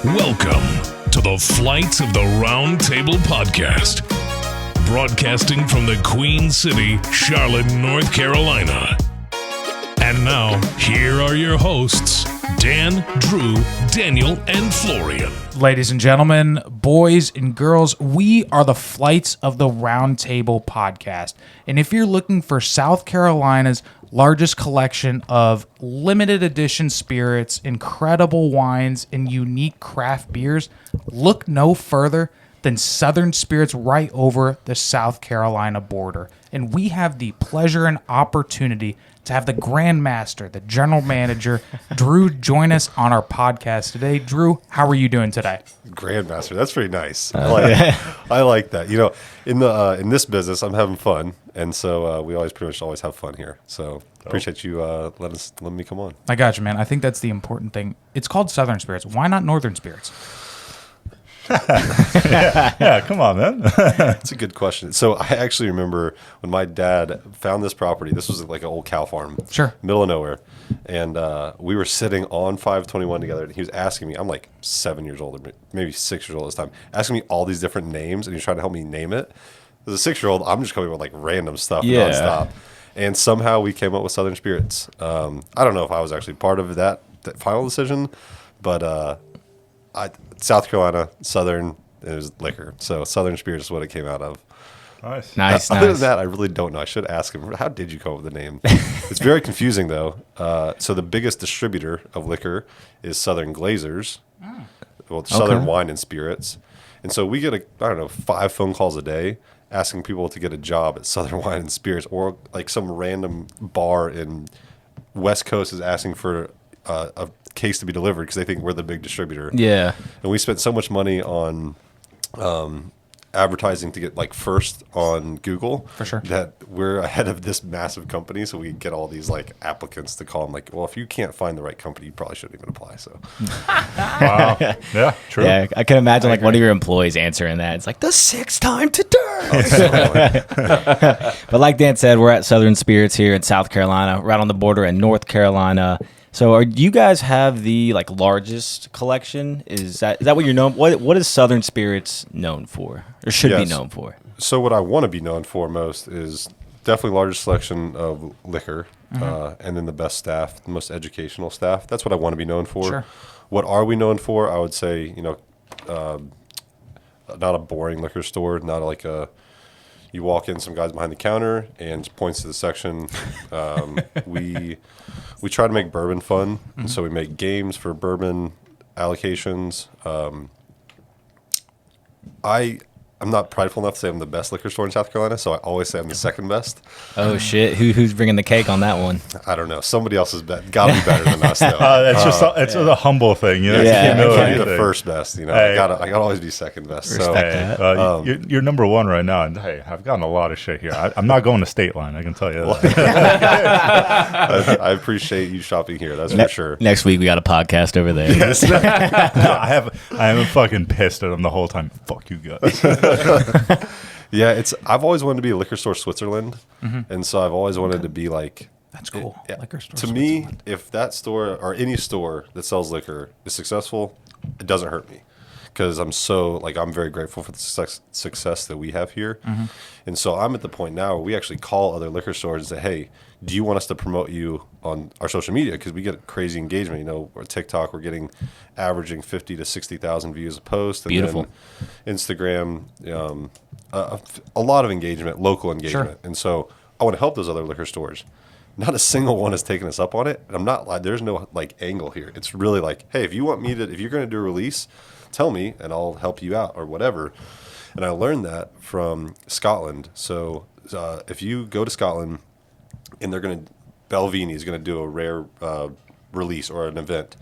Welcome to the Flights of the Round Table podcast, broadcasting from the Queen City, Charlotte, North Carolina. And now, here are your hosts, Dan, Drew, Daniel, and Florian. Ladies and gentlemen, boys and girls, we are the Flights of the Round Table podcast. And if you're looking for South Carolina's largest collection of limited edition spirits, incredible wines, and unique craft beers, look no further than Southern Spirits right over the South Carolina border. And we have the pleasure and opportunity to have the Grand Master, the General Manager, Drew, join us on our podcast today. Drew, how are you doing today? Grandmaster, that's pretty nice. I like that. You know, in this business, I'm having fun, and so we pretty much always have fun here. So appreciate you letting me come on. I got you, man. I think that's the important thing. It's called Southern Spirits. Why not Northern Spirits? yeah, come on, man. That's a good question. So I actually remember when my dad found this property. This was like an old cow farm, Sure, middle of nowhere, and we were sitting on 521 together. And he was asking me. I'm like 7 years old, or maybe 6 years old at this time, asking me all these different names, and he's trying to help me name it. As a 6-year-old, I'm just coming with like random stuff nonstop, and somehow we came up with Southern Spirits. I don't know if I was actually part of that final decision, but South Carolina, Southern, it was liquor. So Southern Spirits is what it came out of. Nice. Other than that, I really don't know. I should ask him, how did you come up with the name? It's very confusing, though. So the biggest distributor of liquor is Southern Glazers, Southern Wine and Spirits. And so we get, 5 phone calls a day asking people to get a job at Southern Wine and Spirits, or like some random bar in West Coast is asking for a case to be delivered because they think we're the big distributor. Yeah. And we spent so much money on advertising to get like first on Google, For sure, that we're ahead of this massive company. So we get all these like applicants to call them like, well, if you can't find the right company, you probably shouldn't even apply. So Wow. Yeah, true. Yeah, I can imagine like one of your employees answering that. It's like the 6th time today. But like Dan said, we're at Southern Spirits here in South Carolina, right on the border in North Carolina. So, do you guys have the like largest collection? Is that what you're known? What is Southern Spirits known for, or should be known for? So what I want to be known for most is definitely largest selection of liquor, and then the best staff, the most educational staff. That's what I want to be known for. Sure. What are we known for? I would say, not a boring liquor store, not like you walk in, some guys behind the counter and points to the section. We try to make bourbon fun, and so we make games for bourbon allocations. I'm not prideful enough to say I'm the best liquor store in South Carolina, so I always say I'm the second best. Oh shit! Who's bringing the cake on that one? I don't know. Somebody else has got to be better than us, though. It's a humble thing, you know. Yeah, I It's can't be the thing. first best, I gotta always be second best. Respect So that. You're number one right now, and hey, I've gotten a lot of shit here. I'm not going to State Line, I can tell you that. I appreciate you shopping here. That's for sure. Next week we got a podcast over there. I haven't fucking pissed at them the whole time. Fuck you guys. Yeah, I've always wanted to be a liquor store Switzerland, and so I've always wanted to be like. that's cool. Liquor store. To me, if that store or any store that sells liquor is successful, it doesn't hurt me, because I'm very grateful for the success that we have here. And so I'm at the point now where we actually call other liquor stores and say, hey, do you want us to promote you on our social media? Because we get crazy engagement. Or TikTok, we're getting averaging 50 to 60,000 views a post. And Beautiful. Then Instagram, a lot of engagement, local engagement. Sure. And so I want to help those other liquor stores. Not a single one has taken us up on it. And I'm not like, there's no like angle here. It's really like, hey, if you're going to do a release, tell me and I'll help you out or whatever. And I learned that from Scotland. So if you go to Scotland and Belvini is going to do a rare release or an event,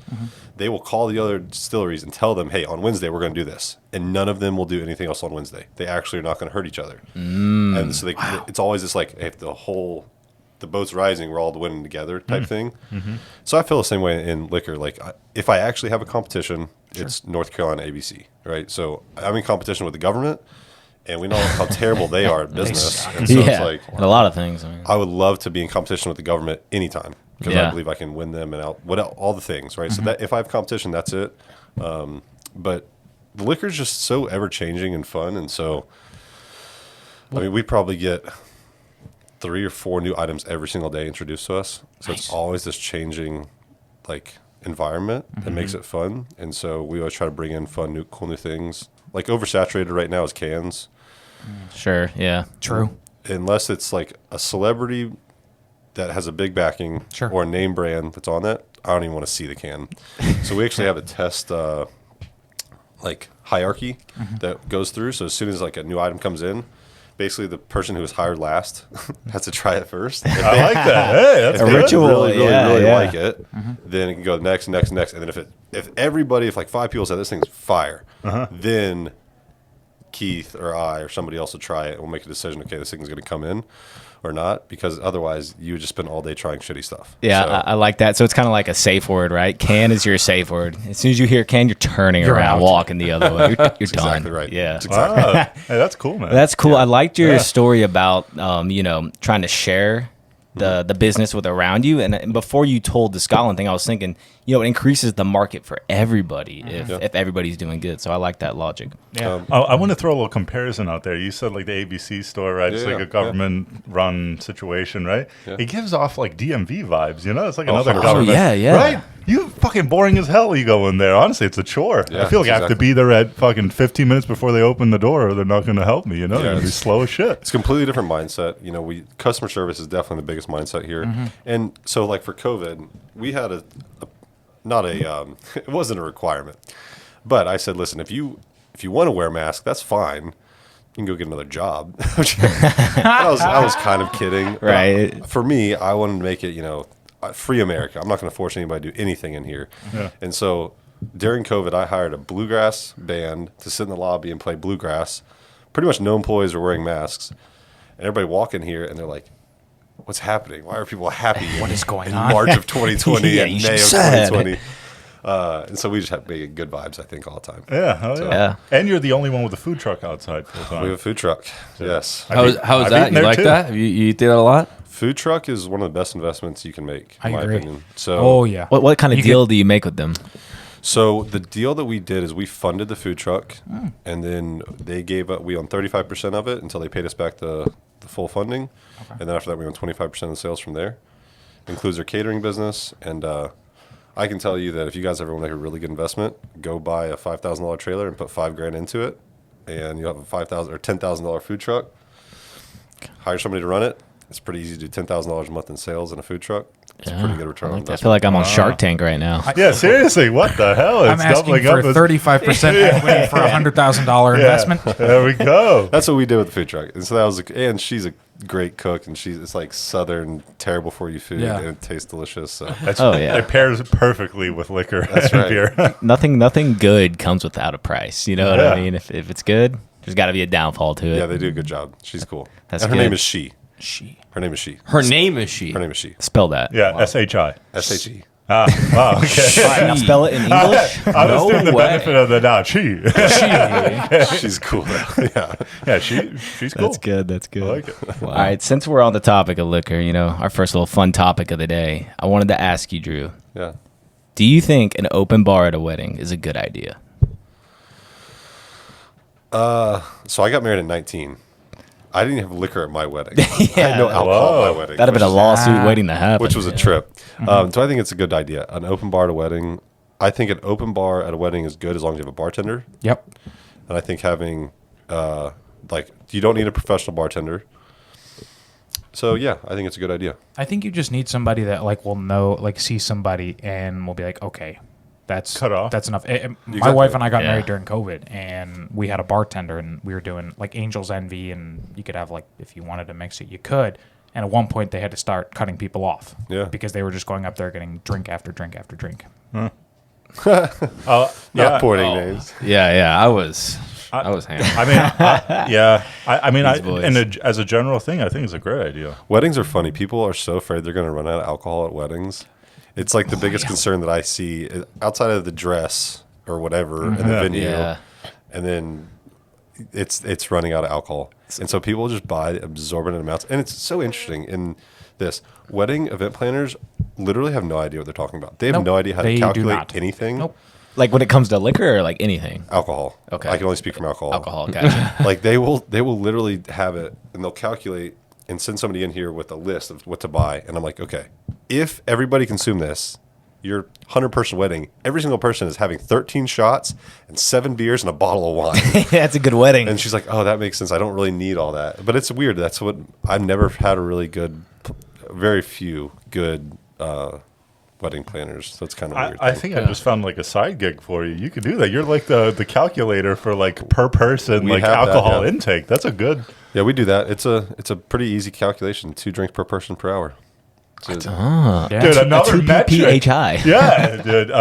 they will call the other distilleries and tell them, hey, on Wednesday we're going to do this. And none of them will do anything else on Wednesday. They actually are not going to hurt each other. And so it's always this like, if the boat's rising, we're all winning together type thing. So I feel the same way in liquor. Like if I actually have a competition, it's North Carolina ABC, right? So I'm in competition with the government, and we know how terrible they are at business. And so it's like, and a lot of things. I would love to be in competition with the government anytime, because Yeah. I believe I can win them and all the things, right? So that if I have competition, that's it. But the liquor is just so ever changing and fun, and so I mean, we probably get 3 or 4 new items every single day introduced to us. So it's always this changing like environment that makes it fun, and so we always try to bring in fun, cool new things. Like oversaturated right now is cans. Sure. Yeah. True. Unless it's like a celebrity that has a big backing or a name brand that's on it, I don't even want to see the can. So we actually have a test like hierarchy that goes through. So as soon as like a new item comes in, basically the person who was hired last has to try it first. I like that. Hey, that's A good. ritual. Really Yeah. like it, then it can go next, and then if like 5 people say this thing's fire, then Keith or I or somebody else will try it and we'll make a decision. Okay, this thing's going to come in or not, because otherwise you would just spend all day trying shitty stuff. Yeah, So, I like that. So it's kind of like a safe word, right? Can is your safe word. As soon as you hear can, you're turning around, out. walking the other way. You're done. exactly right. Yeah. That's exactly Wow. Hey, that's cool, man. That's cool. I liked your story about, trying to share the business with around you. And before you told the Scotland thing, I was thinking, it increases the market for everybody if everybody's doing good. So I like that logic. Yeah. I want to throw a little comparison out there. You said like the ABC store, right? It's like a government-run situation, right? Yeah. It gives off like DMV vibes, It's like another for sure. government. yeah. Right? You fucking boring as hell you go in there. Honestly, it's a chore. Yeah, I feel like I have to exactly. be there at fucking 15 minutes before they open the door or they're not going to help me, They're going to be it's- slow as shit. It's a completely different mindset. Customer service is definitely the biggest mindset here. And so like for COVID, we had it wasn't a requirement, but I said, listen, if you want to wear a mask, that's fine. You can go get another job. I was kind of kidding. But Right. for me, I wanted to make it, free America. I'm not going to force anybody to do anything in here. Yeah. And so during COVID, I hired a bluegrass band to sit in the lobby and play bluegrass. Pretty much no employees were wearing masks. And everybody walk in here and they're like, what's happening? Why are people happy? What is going in on? March of 2020 Yeah, and you May of said. 2020. And so we just have making good vibes, I think, all the time. Yeah, hell So- yeah. And you're the only one with a food truck outside full time. We have a food truck. Yes. How is I've that? eaten You there like too. that? You eat that a lot? Food truck is one of the best investments you can make, I in my agree. opinion. So, Oh yeah. What kind of You deal do you make with them? So the deal that we did is we funded the food truck, and then they gave up. We own 35% of it until they paid us back the full funding, and then after that we own 25% of the sales from there. Includes their catering business, and I can tell you that if you guys ever want to make a really good investment, go buy a $5,000 trailer and put $5,000 into it, and you have a $5,000 or $10,000 food truck. Hire somebody to run it. It's pretty easy to do $10,000 a month in sales in a food truck. It's a pretty good return on I investment. feel like I'm on Shark Tank right now. Yeah, seriously, what the hell? I'm asking for as- 35% equity for a $100,000 investment. There we go. That's what we did with the food truck, and so that was. And she's a great cook, and it's like southern, terrible for you food, Yeah. and it tastes delicious. So Oh, yeah. It pairs perfectly with liquor That's and right. beer. Nothing good comes without a price. You know what Yeah. I mean? If it's good, there's got to be a downfall to it. yeah, they do a good job. She's cool. That's and her good. name is She. She. Her name is She. Her name is she. Her name is She. Spell that. Yeah, S-H-I. SHE. Ah, wow, okay. All right, now spell it in English. I was No doing the way. benefit of the doubt. She's cool though. Yeah. Yeah, she's cool. That's good. That's good. I like it. All right, since we're on the topic of liquor, our first little fun topic of the day, I wanted to ask you, Drew, Yeah. do you think an open bar at a wedding is a good idea? So I got married at 19. I didn't have liquor at my wedding. I had no alcohol Whoa. at my wedding. That'd have been a which is- lawsuit waiting to happen. which was a trip. So I think it's a good idea. An open bar at a wedding. I think an open bar at a wedding is good as long as you have a bartender. Yep. And I think having, you don't need a professional bartender. So yeah, I think it's a good idea. I think you just need somebody that will know, see somebody and will be like, okay, that's Cut off. That's enough. My Exactly. wife and I got Yeah. married during COVID, and we had a bartender, and we were doing Angel's Envy, and you could have if you wanted to mix it, you could. And at one point, they had to start cutting people off, Yeah. because they were just going up there getting drink after drink after drink. Not Yeah. pointing names. Yeah, I was hammered. I mean, These boys. as a general thing, I think it's a great idea. Weddings are funny. People are so afraid they're going to run out of alcohol at weddings. It's the biggest concern that I see outside of the dress or whatever in the venue, Yeah. and then it's running out of alcohol, and so people just buy absorbent amounts. And it's so interesting in this wedding event planners literally have no idea what they're talking about. They have Nope, no idea how they to do calculate not. anything. Nope. Like when it comes to liquor or like anything? Alcohol. Okay. I can only speak from alcohol. Alcohol, gotcha. Like they will literally have it, and they'll calculate and send somebody in here with a list of what to buy. And I'm like, okay, if everybody consume this, your 100-person wedding, every single person is having 13 shots and 7 beers and a bottle of wine. That's a good wedding. And she's like, oh, that makes sense. I don't really need all that. But it's weird. That's what I've never had a really good, very few good wedding planners. So it's kind of weird. I think I just found like a side gig for you. You could do that. You're like the calculator for like per person, We like have that, alcohol yeah. intake. That's a good. Yeah, we do that. It's a pretty easy calculation. 2 drinks per person per hour. So Dude, a another 2 metric. PPHI. Yeah, dude.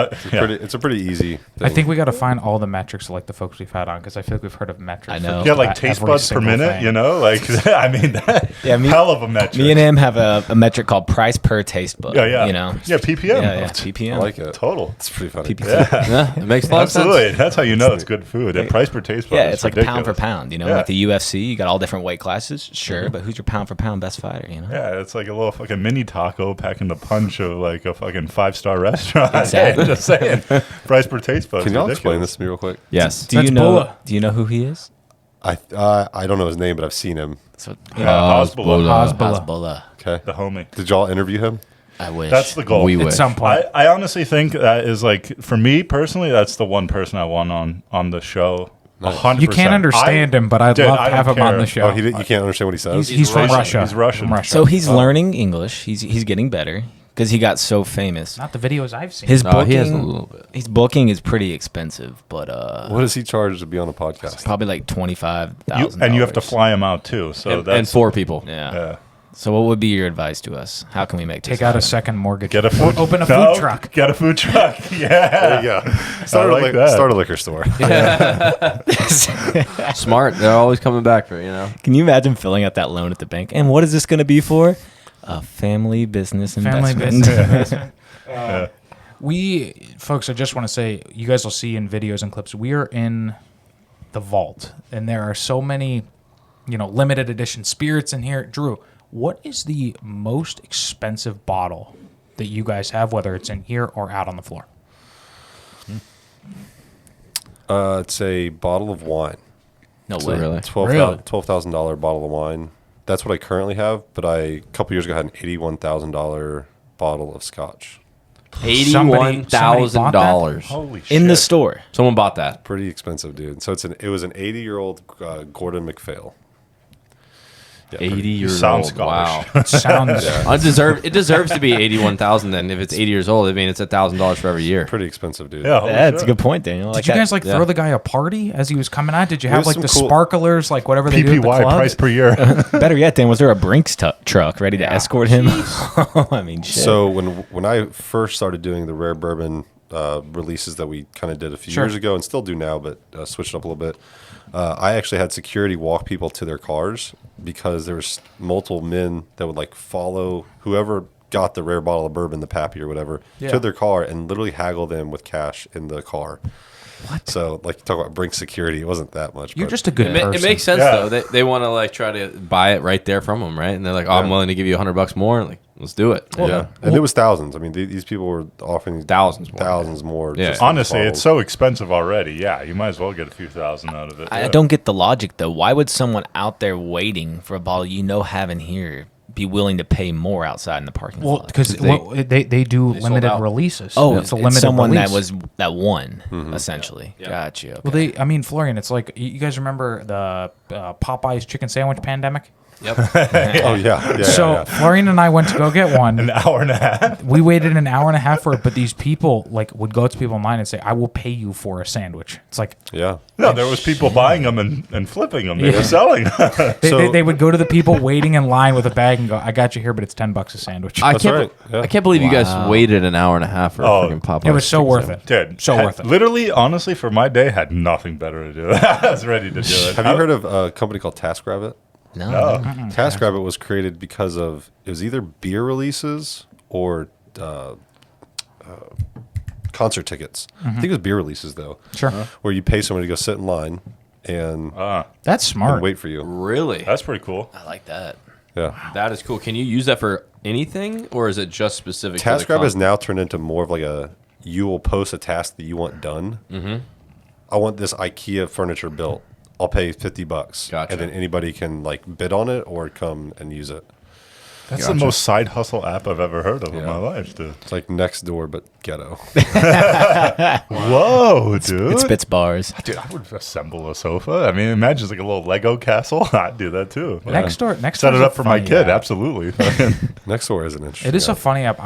it's a pretty easy thing. I think we got to find all the metrics like the folks we've had on because I feel like we've heard of metrics. I for know. just Yeah, like about taste every buds per single minute, thing. you know? Like, I mean, that, Yeah, hell of a metric. Me and him have a metric called price per taste bud. Yeah. You know? Yeah, PPM. Yeah, PPM. I like it. Total. It's pretty funny. PPM. Yeah, it makes a lot of Absolutely. sense. That's how you know it's good food. And price per taste bud Yeah, is it's like ridiculous. pound for pound. You know, Yeah. like the UFC, you got all different weight classes, sure, but who's your pound for pound best fighter? You know, Yeah, it's like a little fucking mini taco packing the punch of like a fucking 5-star restaurant. Exactly. Just saying. Price per taste bud. Can y'all explain this to me real quick? Yes. do you That's know? Bulla. Do you know who he is? I don't know his name, but I've seen him. So, Hezbollah. Hezbollah. Okay. The homie. Did y'all interview him? I wish. That's the goal. We At wish. some point. I honestly think that is like, for me personally, that's the one person I want on the show. 100%. You can't understand him, but I'd Dude, love to I have don't him on care. the show. Oh, you can't understand what he says? He's from Russian. Russia. He's Russian. From Russia. So he's learning English. He's getting better because he got so famous. Not the videos I've seen. His No, booking, he has a little bit. his booking is pretty expensive, but What does he charge to be on a podcast? probably like $25,000. And you have to fly him out too. So And that's 4 people. Yeah. yeah. So what would be your advice to us? How can we make this Take out a happen? second mortgage. Get a food. Open a No, food truck. Get a food truck. Yeah. There you go. Start, like that. start a liquor store. Smart. They're always coming back for it, you know? Can you imagine filling out that loan at the bank? And what is this going to be for? A family business Family investment. business investment. Folks, I just want to say, you guys will see in videos and clips, we are in the vault, and there are so many, limited edition spirits in here. Drew, what is the most expensive bottle that you guys have, whether it's in here or out on the floor? It's a bottle of wine. No So way. really? $12,000 bottle of wine. That's what I currently have, but a couple years ago had an $81,000 bottle of scotch. Somebody bought $81,000. Holy shit. In the store. Someone bought that. Pretty expensive, dude. So it was an 80-year-old Gordon MacPhail. Yeah, 80 years sound old. Wow. Scottish. Sounds It deserves to be 81,000 then. If it's 80 years old, I mean, it's $1,000 for every year. pretty expensive, dude. Yeah, holy That's a shit. good point, Daniel. Did you guys throw the guy a party as he was coming out? Did you have was like the some cool- sparklers, like whatever they do at the PPY club? price per year. Better yet, Dan, was there a Brinks truck ready to Yeah. escort him? I mean, shit. So when I first started doing the rare bourbon releases that we kind of did a few Sure. years ago and still do now, but switched up a little bit, I actually had security walk people to their cars because there was multiple men that would like follow whoever got the rare bottle of bourbon, the Pappy or whatever, Yeah. to their car and literally haggle them with cash in the car. What? So like you talk about Brink security, it wasn't that much. You're but- just a good person. It makes sense, Yeah. though. They want to, like, try to buy it right there from them, right? And they're like, oh, I'm willing to give you $100 more. Like, let's do it. yeah, and it was thousands. I mean, these people were offering Thousands more. more. Yeah. just on Honestly, bottles. it's so expensive already. Yeah, you might as well get a few thousand out of it. I Yeah. don't get the logic, though. Why would someone out there waiting for a bottle have in here be willing to pay more outside in the parking Well, lot? because they do sold limited out. releases. Oh, it's a limited someone release. that won, essentially. Yeah. Gotcha. Well, Florian, it's like you guys remember the Popeye's chicken sandwich pandemic? Yep. Oh yeah. So yeah. Florian and I went to go get one. An hour and a half. We waited an hour and a half for it, but these people would go to people online and say, "I will pay you for a sandwich." It's like Yeah. No, there was people buying them and flipping them. They were selling them. they would go to the people waiting in line with a bag and go, "I got you here, but it's $10 a sandwich." I That's can't, right. Yeah. Oh, I can't believe you guys waited an hour and a half for a Oh, freaking Popeyes. it was so chicken worth sandwich. it. Dude, So worth it. Literally, honestly, for my day, had nothing better to do. I was ready to do it. Have you heard of a company called TaskRabbit? No. Oh, TaskRabbit was created because of it was either beer releases or concert tickets. I think it was beer releases though, Sure, where you pay somebody to go sit in line and, that's smart. and wait for you. Really? that's pretty cool. I like that. Yeah. That is cool. Can you use that for anything, or is it just specific to the TaskRabbit has con- now turned into more of like you will post a task that you want done. Mm-hmm. I want this IKEA furniture built. I'll pay $50, Gotcha. and then anybody can like bid on it or come and use it. That's the most side hustle app I've ever heard of in my life, dude. It's like next door, but ghetto. Whoa, dude. It spits bars. Dude, I would assemble a sofa. I mean, imagine it's like a little Lego castle. I'd do that too. Next door. Set it up for my kid. Absolutely. Next door is an interesting. It is a app. funny app.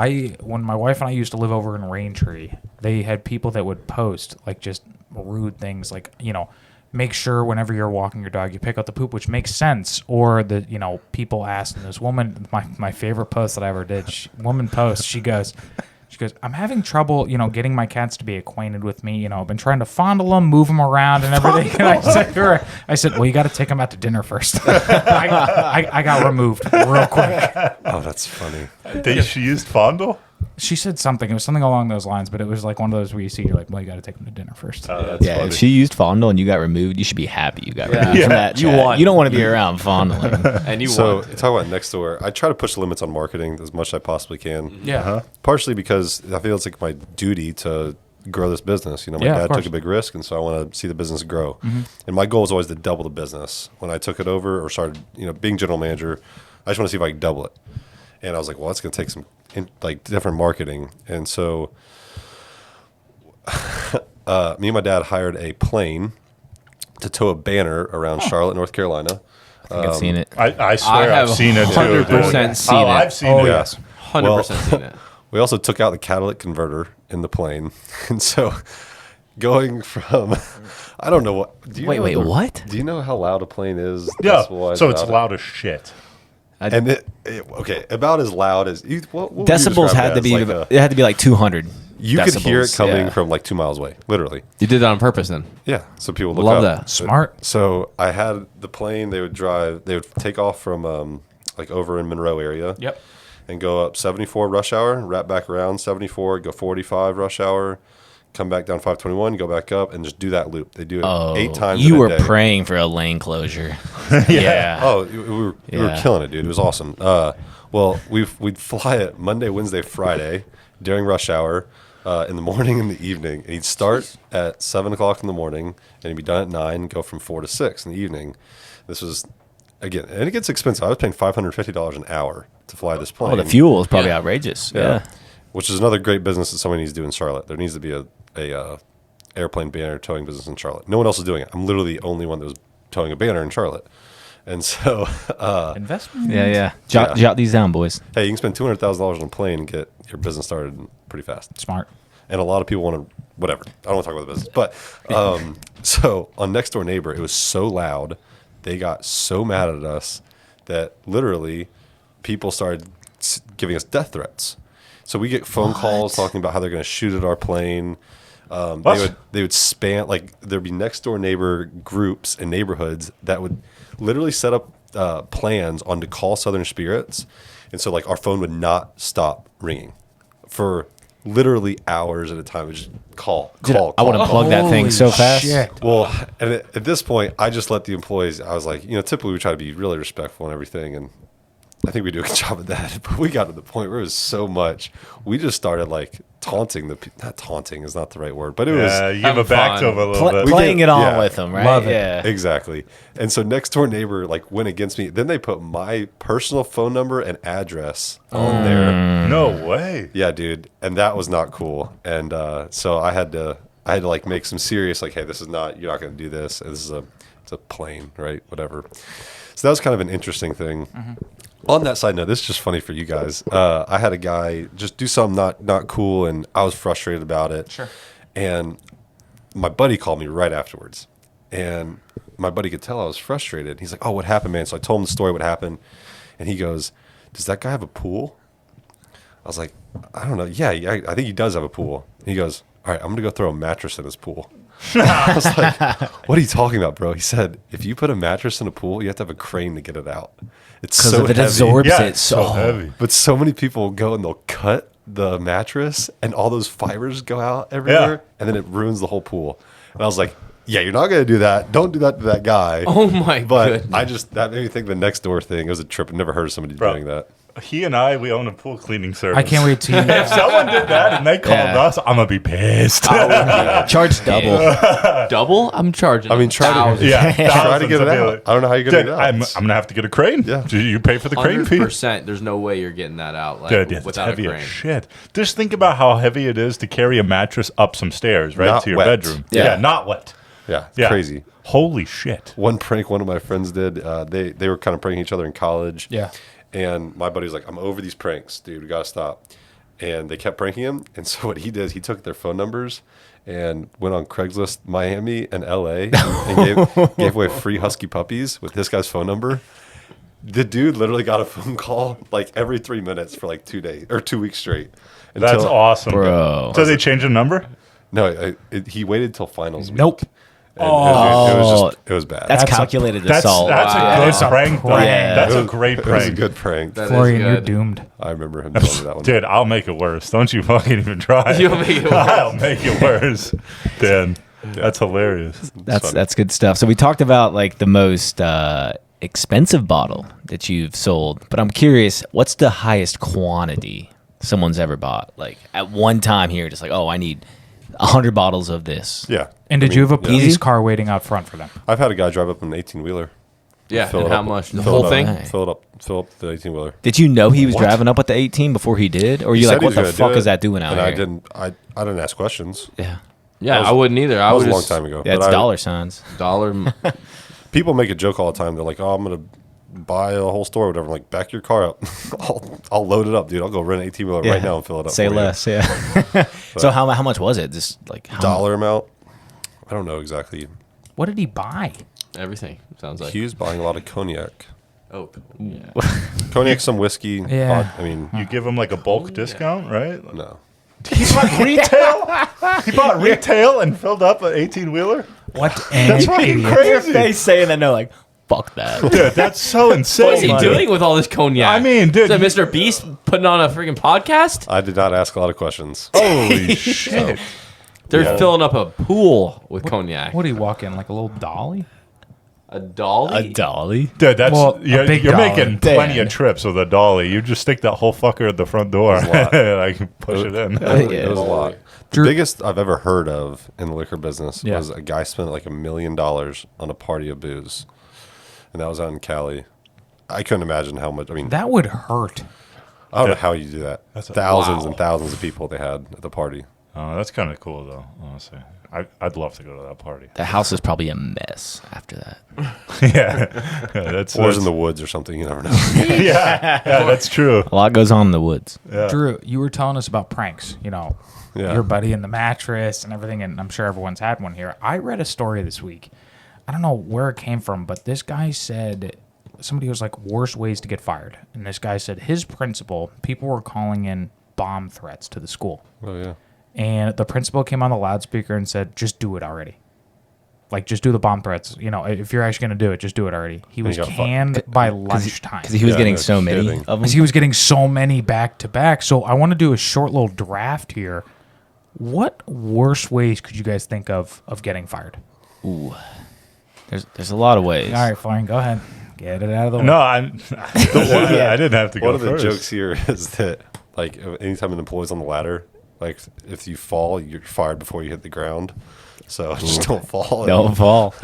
When my wife and I used to live over in Raintree, they had people that would post like just rude things, like make sure whenever you're walking your dog, you pick up the poop, which makes sense. Or people asked, and this woman, my favorite post that I ever did, woman post, she goes, I'm having trouble, getting my cats to be acquainted with me. I've been trying to fondle them, move them around and everything. And I said, well, you got to take them out to dinner first. I got removed real quick. Oh, that's funny. She used fondle? She said something. It was something along those lines, but it was like one of those where you're like, well, you got to take them to dinner first. That's Yeah, funny. if she used fondle and you got removed, you should be happy you got removed Yeah. from that You chat. won. You don't want to be around fondling. And you So won. talk about next door. I try to push the limits on marketing as much as I possibly can. Yeah. Partially because I feel it's like my duty to grow this business. My Yeah, of dad course. took a big risk, and so I want to see the business grow. And my goal was always to double the business. When I took it over or started, being general manager, I just want to see if I can double it. And I was like, well, that's going to take some different marketing. And so me and my dad hired a plane to tow a banner around Charlotte, North Carolina. I think I've seen it. I swear I have I've seen it too. 100% dude. seen Oh, it. I've seen Oh, it. yes. 100% seen it. We also took out the catalytic converter in the plane. And so going from, I don't know what. Do you Wait, know wait, the- what? Do you know how loud a plane is? Yeah, decibel-wise so it's about it? loud as shit. And okay, about as loud as what would you Decibels describe had it to as? be Like it had to be like 200. you could hear it decibels, coming yeah. from like 2 miles away, literally. You did that on purpose then. Yeah, so people would look Love up. that. Smart. So I had the plane. They would take off from like over in Monroe area. Yep. And go up 74 rush hour, wrap back around 74, go 45 rush hour, come back down 521, go back up, and just do that loop. They do it 8 times. You in a were day. praying for a lane closure. Yeah. Oh, we were Yeah. killing it, dude. It was awesome. Well, we'd fly it Monday, Wednesday, Friday during rush hour, in the morning and the evening. And he'd start at 7 o'clock in the morning, and he'd be done at 9, go from 4 to 6 in the evening. This was, again, and it gets expensive. I was paying $550 an hour to fly this plane. Oh, the fuel is probably Yeah. outrageous. Yeah. Yeah. Which is another great business that somebody needs to do in Charlotte. There needs to be a airplane banner towing business in Charlotte. No one else is doing it. I'm literally the only one that was towing a banner in Charlotte. And so, Investment. Yeah. Jot these down, boys. hey, you can spend $200,000 on a plane and get your business started pretty fast. Smart. And a lot of people want to, whatever. I don't want to talk about the business. But so on Next Door Neighbor, it was so loud. They got so mad at us that literally people started giving us death threats. So we get phone calls talking about how they're going to shoot at our plane. They would spam, like there'd be Next Door Neighbor groups and neighborhoods that would literally set up plans on to call Southern Spirits. And so like our phone would not stop ringing for literally hours at a time. It would just call. I want to plug that thing so Holy fast. shit. Well, and at this point, I just let the employees. I was like, typically we try to be really respectful and everything, and I think we do a good job of that. But we got to the point where it was so much, we just started like taunting not taunting is not the right word, but it was You give it back to him a little bit. Playing it on yeah, with them, right? love it. Yeah. exactly. And so Next Door Neighbor like went against me. Then they put my personal phone number and address on there. No way. Yeah, dude, and that was not cool. And so I had to like make some serious like, hey, you're not going to do this. It's a plane, right? Whatever. So that was kind of an interesting thing. On that side note, this is just funny for you guys. I had a guy just do something not cool, and I was frustrated about it. Sure. And my buddy called me right afterwards, and my buddy could tell I was frustrated. He's like, "Oh, what happened, man?" So I told him the story, what happened, and he goes, "Does that guy have a pool?" I was like, "I don't know. Yeah, I think he does have a pool." He goes, "All right, I'm gonna go throw a mattress in his pool." I was like, "What are you talking about, bro?" He said, "If you put a mattress in a pool, you have to have a crane to get it out. It's Because so it heavy." absorbs Yeah, it it's so so heavy. But so many people go and they'll cut the mattress, and all those fibers go out everywhere, and then it ruins the whole pool. And I was like, "Yeah, you're not gonna do that. Don't do that to that guy." Oh my But goodness. that made me think of the Next Door thing. It was a trip. I've never heard of somebody Bro. doing that. he and we own a pool cleaning service. I can't wait to. If someone did that and they called us, I'm gonna be pissed. Charge double. Double? I'm charging. I mean, try to try to get it out. I don't know how you're gonna do I'm that. gonna have to get a crane. Yeah. Do you pay for the crane fee? 100%. There's no way you're getting that out Dude, it's without heavy a as crane. shit. Just think about how heavy it is to carry a mattress up some stairs, right, Not to your wet. bedroom. Yeah. Not wet. Yeah, it's crazy. Holy shit. One prank one of my friends did. They were kind of pranking each other in college. Yeah. And my buddy was like, "I'm over these pranks, dude. We gotta stop." And they kept pranking him. And so what he did is he took their phone numbers and went on Craigslist Miami and LA and gave away free husky puppies with this guy's phone number. The dude literally got a phone call like every 3 minutes for like 2 days or 2 weeks straight. That's awesome. Bro. So they changed the number? No, he waited till finals week. Nope. And it was bad. That's That's a- calculated That's assault. a That's good a prank. though. prank. That's It a was- great It was a prank. good prank. That is Florian, you're good. doomed. I remember him telling me that one. Dude, I'll make it worse. Don't you fucking even try. You'll make it worse. I'll make it worse. Dan, that's hilarious. That's good stuff. So we talked about like the most expensive bottle that you've sold, but I'm curious, what's the highest quantity someone's ever bought? Like at one time here, just like, oh, I need 100 bottles of this. Yeah. And did you have a police Easy? car waiting out front for them? I've had a guy drive up an 18-wheeler. Yeah, Fill and it how up. much? The Fill whole it thing? up. Fill up the 18-wheeler. Did you know he was driving up with the 18 before he did? Or you He like, said he what was the gonna fuck do is it, that doing out and here? I didn't ask questions. Yeah. Yeah, was- I wouldn't either. I That was would a long just time ago. Yeah, it's But dollar signs. dollar. People make a joke all the time. They're like, "Oh, I'm gonna buy a whole store or whatever." I'm like, back your car up. I'll load it up, dude. I'll go rent an 18-wheeler right now and fill it up. Say for you. less, yeah. So how much was it? Just like how Dollar amount? I don't know exactly. What did he buy? Everything sounds like. He was buying a lot of cognac. Oh, yeah. Cognac, some whiskey. Yeah. vodka. I mean, You give him like a bulk discount, right? no. He bought retail? He bought retail and filled up an 18-wheeler? What an That's fucking idiot. crazy. They saying that no, like fuck that. Dude, that's so insane. What's he doing with all this cognac? I mean, dude, Is that Mr. Beast putting on a freaking podcast? I did not ask a lot of questions. Holy shit. They're filling up a pool with cognac. What did he walk in? Like a little dolly? A dolly? A dolly? Dude, that's Well, a you're, big you're dolly. making Damn. plenty of trips with a dolly. You just stick that whole fucker at the front door. Like push it in. It was a lot. The Drew- biggest I've ever heard of in the liquor business Yeah. was a guy spent like $1 million on a party of booze, and that was out in Cali. I couldn't imagine how much. I mean, That would hurt. I don't know how you do that. That's Thousands wow. and thousands of people they had at the party. Oh, that's kind of cool though, honestly. I'd love to go to that party. The house is probably a mess after that. yeah, that's Or it's in the woods or something. You never know. yeah, that's true. A lot goes on in the woods. Yeah. Drew, you were telling us about pranks, Yeah. your buddy in the mattress and everything, and I'm sure everyone's had one here. I read a story this week. I don't know where it came from, but this guy said somebody was like, worst ways to get fired. And this guy said his principal, people were calling in bomb threats to the school. Oh yeah. And the principal came on the loudspeaker and said, just do it already. Like, just do the bomb threats. If you're actually going to do it, just do it already. He was got fucked. canned by lunchtime. Because he was Yeah, getting no so many kidding. of them. Because he was getting so many back to back. So I want to do a short little draft here. What worst ways could you guys think of getting fired? Ooh. There's a lot of ways. All right, fine, go ahead. Get it out of the way. No, I didn't have to go One of the first. jokes here is that like anytime an employee's on the ladder, like if you fall, you're fired before you hit the ground. So just don't fall. Don't fall.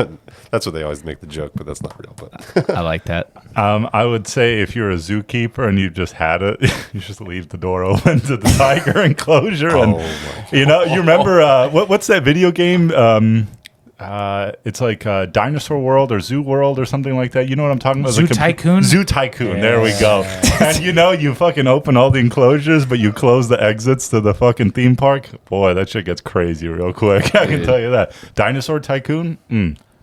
That's what they always make the joke, but that's not real. But I like that. I would say if you're a zookeeper and you just had it, you just leave the door open to the tiger enclosure. And you remember what's that video game? It's like Dinosaur World or Zoo World or something like that. You know what I'm talking about? Zoo Tycoon? Zoo Tycoon. There we go. And you fucking open all the enclosures, but you close the exits to the fucking theme park. Boy, that shit gets crazy real quick. I can tell you that. Dinosaur Tycoon?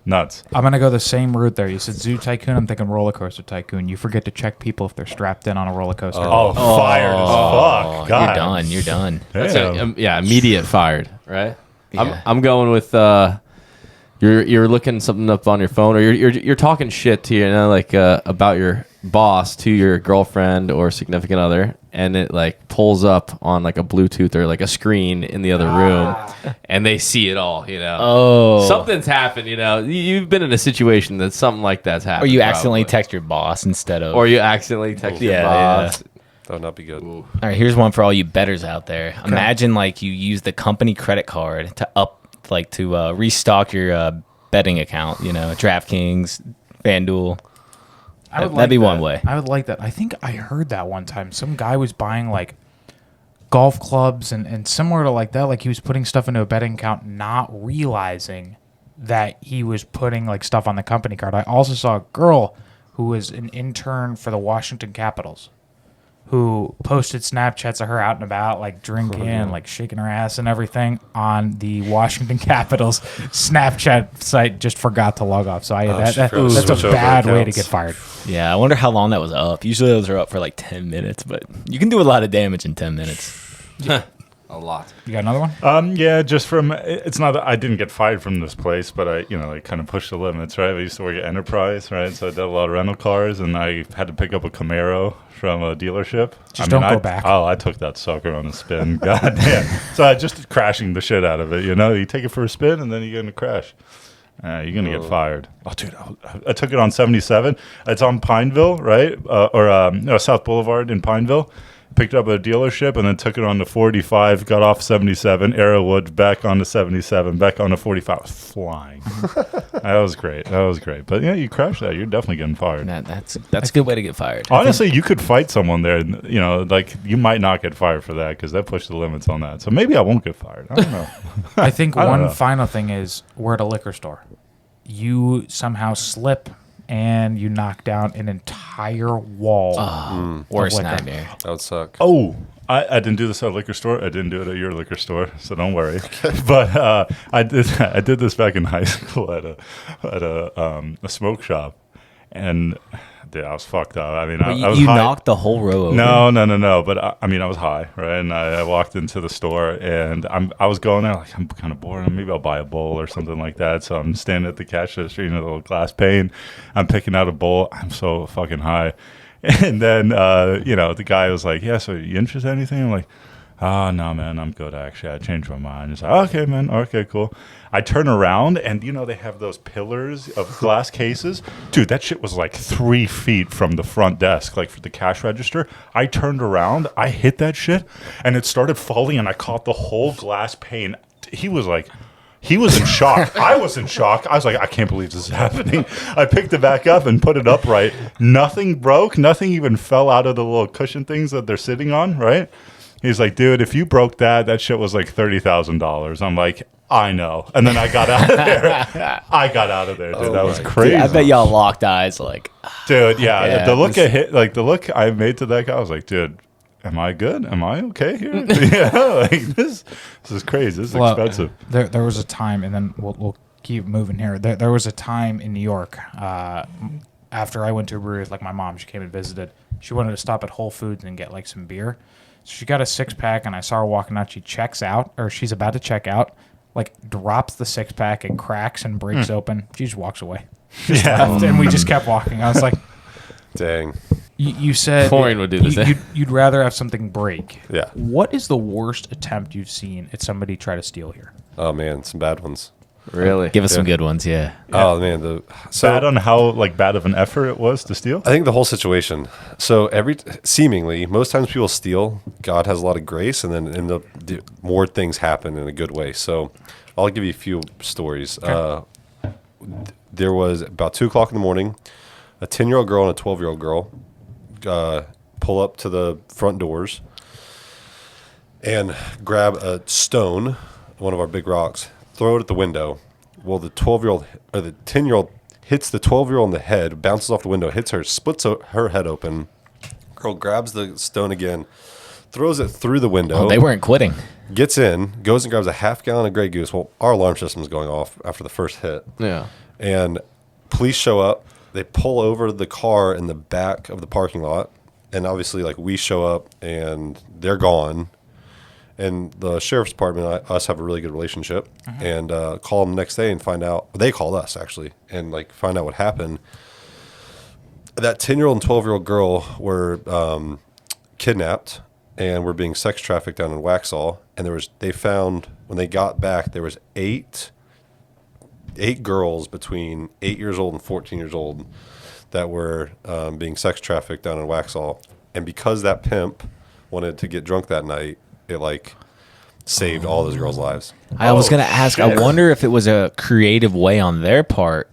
Nuts. I'm going to go the same route there. You said Zoo Tycoon. I'm thinking Roller Coaster Tycoon. You forget to check people if they're strapped in on a roller coaster. Oh, fired as fuck. God. You're done. That's Damn. immediate fired, right? Yeah. I'm going with you're looking something up on your phone, or you're talking shit to like about your boss to your girlfriend or significant other, and it like pulls up on like a Bluetooth or like a screen in the other room, and they see it all. Oh. Something's happened. You've been in a situation that something like that's happened. Or you accidentally probably. text your boss instead of. Or you accidentally text your Yeah, boss. That would not be good. All right, here's one for all you bettors out there. Imagine like you use the company credit card to restock your betting account. You know, DraftKings, FanDuel. That'd be one way. I would like that. I think I heard that one time. Some guy was buying like golf clubs and similar to like that. Like he was putting stuff into a betting account, not realizing that he was putting like stuff on the company card. I also saw a girl who was an intern for the Washington Capitals who posted Snapchats of her out and about, like drinking, like shaking her ass and everything on the Washington Capitals Snapchat site. Just forgot to log off. So that's a bad way to get fired. Yeah, I wonder how long that was up. Usually those are up for like 10 minutes, but you can do a lot of damage in 10 minutes. A lot. You got another one? Yeah, just from it's not that I didn't get fired from this place, but I kind of pushed the limits, right? I used to work at Enterprise, right? So I did a lot of rental cars, and I had to pick up a Camaro from a dealership. Don't go back. Oh, I took that sucker on a spin. God damn. So I just crashing the shit out of it, You take it for a spin, and then you're going to crash. You're going to get fired. Oh, dude, I took it on 77. It's on Pineville, right? South Boulevard in Pineville. Picked up at a dealership and then took it on to 45, got off 77, Arrowwood, back on to 77, back on to 45. I was flying. That was great. But yeah, you crashed that. You're definitely getting fired. That's a good way to get fired. Honestly, you could fight someone there. Like you might not get fired for that because that pushed the limits on that. So maybe I won't get fired. I don't know. I think one final thing is we're at a liquor store. You somehow slip and you knock down an entire wall. Worst nightmare. That would suck. Oh, I didn't do this at a liquor store. I didn't do it at your liquor store, so don't worry. But I did this back in high school at a smoke shop, and dude, I was fucked up. I mean, I was you high. knocked the whole row over. No. But I mean, I was high, right? And I walked into the store, and I was going there like I'm kind of bored. Maybe I'll buy a bowl or something like that. So I'm standing at the cash register, the little glass pane. I'm picking out a bowl. I'm so fucking high, and then the guy was like, "Yeah, so you interested in anything?" I'm like, "Oh, no, man, I'm good, actually. I changed my mind." He's like, "Okay, man. Okay, cool." I turn around, and they have those pillars of glass cases. Dude, that shit was like 3 feet from the front desk, like for the cash register. I turned around, I hit that shit, and it started falling, and I caught the whole glass pane. He was in shock. I was in shock. I was like, I can't believe this is happening. I picked it back up and put it upright. Nothing broke. Nothing even fell out of the little cushion things that they're sitting on, right? He's like, dude, if you broke that shit was like $30,000. I'm like, I know. And then I got out of there. Dude. That was crazy. Dude, I bet y'all locked eyes like. Dude, yeah. The look I made to that guy, I was like, dude, am I good? Am I okay here? This is crazy. This is expensive. There was a time, and then we'll keep moving here. There was a time in New York after I went to a brewery with like my mom. She came and visited. She wanted to stop at Whole Foods and get like some beer. So she got a 6-pack, and I saw her walking out. She checks out, or she's about to check out, like drops the 6-pack, it cracks and breaks open. She just walks away. Left, and we just kept walking. I was like, dang. You said Florian would do the same. You'd rather have something break. Yeah. What is the worst attempt you've seen at somebody try to steal here? Oh man, some bad ones. Really? Give us some good ones, yeah. Oh man, bad on how bad of an effort it was to steal. I think the whole situation. So seemingly most times people steal. God has a lot of grace, and then more things happen in a good way. So I'll give you a few stories. Okay. There was about 2:00 in the morning. A 10-year-old girl and a 12-year-old girl pull up to the front doors and grab a stone, one of our big rocks, throw it at the window. Well, the 12-year-old or the 10-year-old hits the 12-year-old in the head, bounces off the window, hits her, splits her head open. Girl grabs the stone again, throws it through the window. Oh, they weren't quitting. Gets in, goes and grabs a half-gallon of Grey Goose. Well, our alarm system's going off after the first hit. Yeah. And police show up. They pull over the car in the back of the parking lot. And obviously, we show up, and they're gone. And the sheriff's department, us have a really good relationship, and call them the next day and find out. They called us actually, and find out what happened. That 10-year-old and 12-year-old girl were kidnapped and were being sex trafficked down in Waxhaw. And they found when they got back there was eight girls between 8 years old and 14 years old that were being sex trafficked down in Waxhaw. And because that pimp wanted to get drunk that night, it like saved all those girls' lives. I was going to ask, I wonder if it was a creative way on their part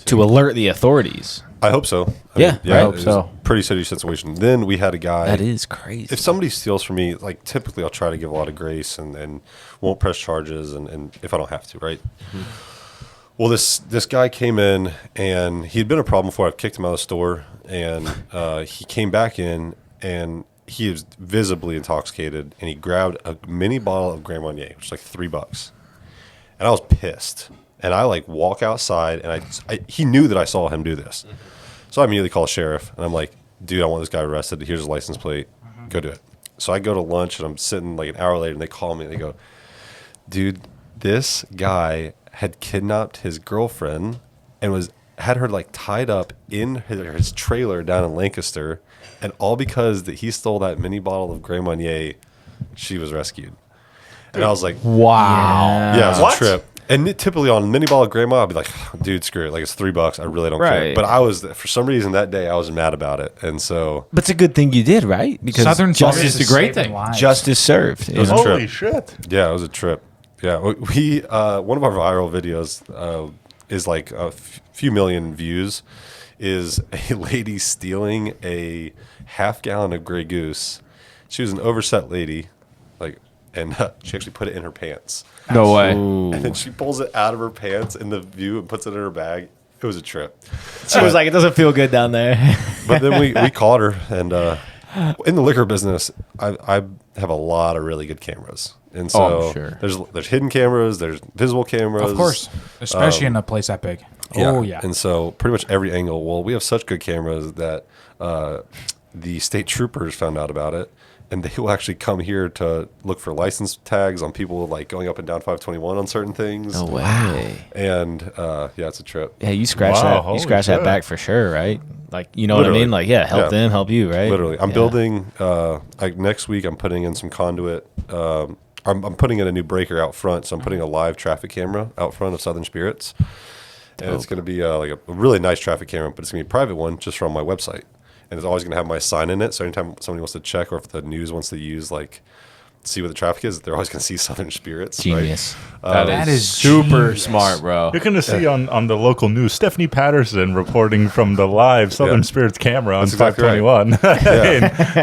to alert the authorities. I hope so. Yeah, I I it hope was so. a pretty shitty situation. Then we had a guy. That is crazy. If somebody steals from me, like typically I'll try to give a lot of grace and won't press charges and if I don't have to, right? Well, this guy came in and he'd been a problem before. I've kicked him out of the store, and he came back in and he was visibly intoxicated, and he grabbed a mini bottle of Grand Marnier, which is like $3, and I was pissed. And I like walk outside, and he knew that I saw him do this, so I immediately call the sheriff, and I'm like, dude, I want this guy arrested. Here's his license plate. Go do it. So I go to lunch, and I'm sitting like an hour later, and they call me, and they go, dude, this guy had kidnapped his girlfriend and had her like tied up in his trailer down in Lancaster, and all because that he stole that mini bottle of Grand Marnier, she was rescued. And I was like, wow. yeah, it was What? a trip. And typically on mini bottle of grandma, I'd be like, dude, screw it. Like, it's $3. I really don't care. Right. But for some reason that day, I was mad about it. And so But it's a good thing you did, right? Because Southern justice, Service a great saving thing. lives. justice served. was a Holy trip. shit. yeah, it was a trip. Yeah. We one of our viral videos is like a few million views, is a lady stealing a half-gallon of Grey Goose. She was an overset lady, and she actually put it in her pants. No way. And then she pulls it out of her pants in the view and puts it in her bag. It was a trip. She was like, it doesn't feel good down there. But then we caught her, and in the liquor business, I have a lot of really good cameras, and so Oh, I'm sure. there's hidden cameras, there's visible cameras, Of course, especially in a place that big. Oh yeah. And so pretty much every angle. Well, we have such good cameras that the state troopers found out about it, and they will actually come here to look for license tags on people like going up and down 521 on certain things. No way. And yeah, it's a trip. Yeah, you scratch Wow, that. You holy scratch that shit. back for sure, right? Like, you know Literally. what I mean? Like, yeah, help Yeah. them, help you, right? Literally, I'm Yeah. building. Like next week, I'm putting in some conduit. I'm putting in a new breaker out front, so I'm putting a live traffic camera out front of Southern Spirits, and it's going to be like a really nice traffic camera, but it's going to be a private one just from my website, and it's always going to have my sign in it. So anytime somebody wants to check, or if the news wants to use see what the traffic is, they're always going to see Southern Spirits. Genius. That is super genius. smart, bro. You're going to see on the local news Stephanie Patterson reporting from the live Southern Yeah. Spirits camera on That's exactly right. 521.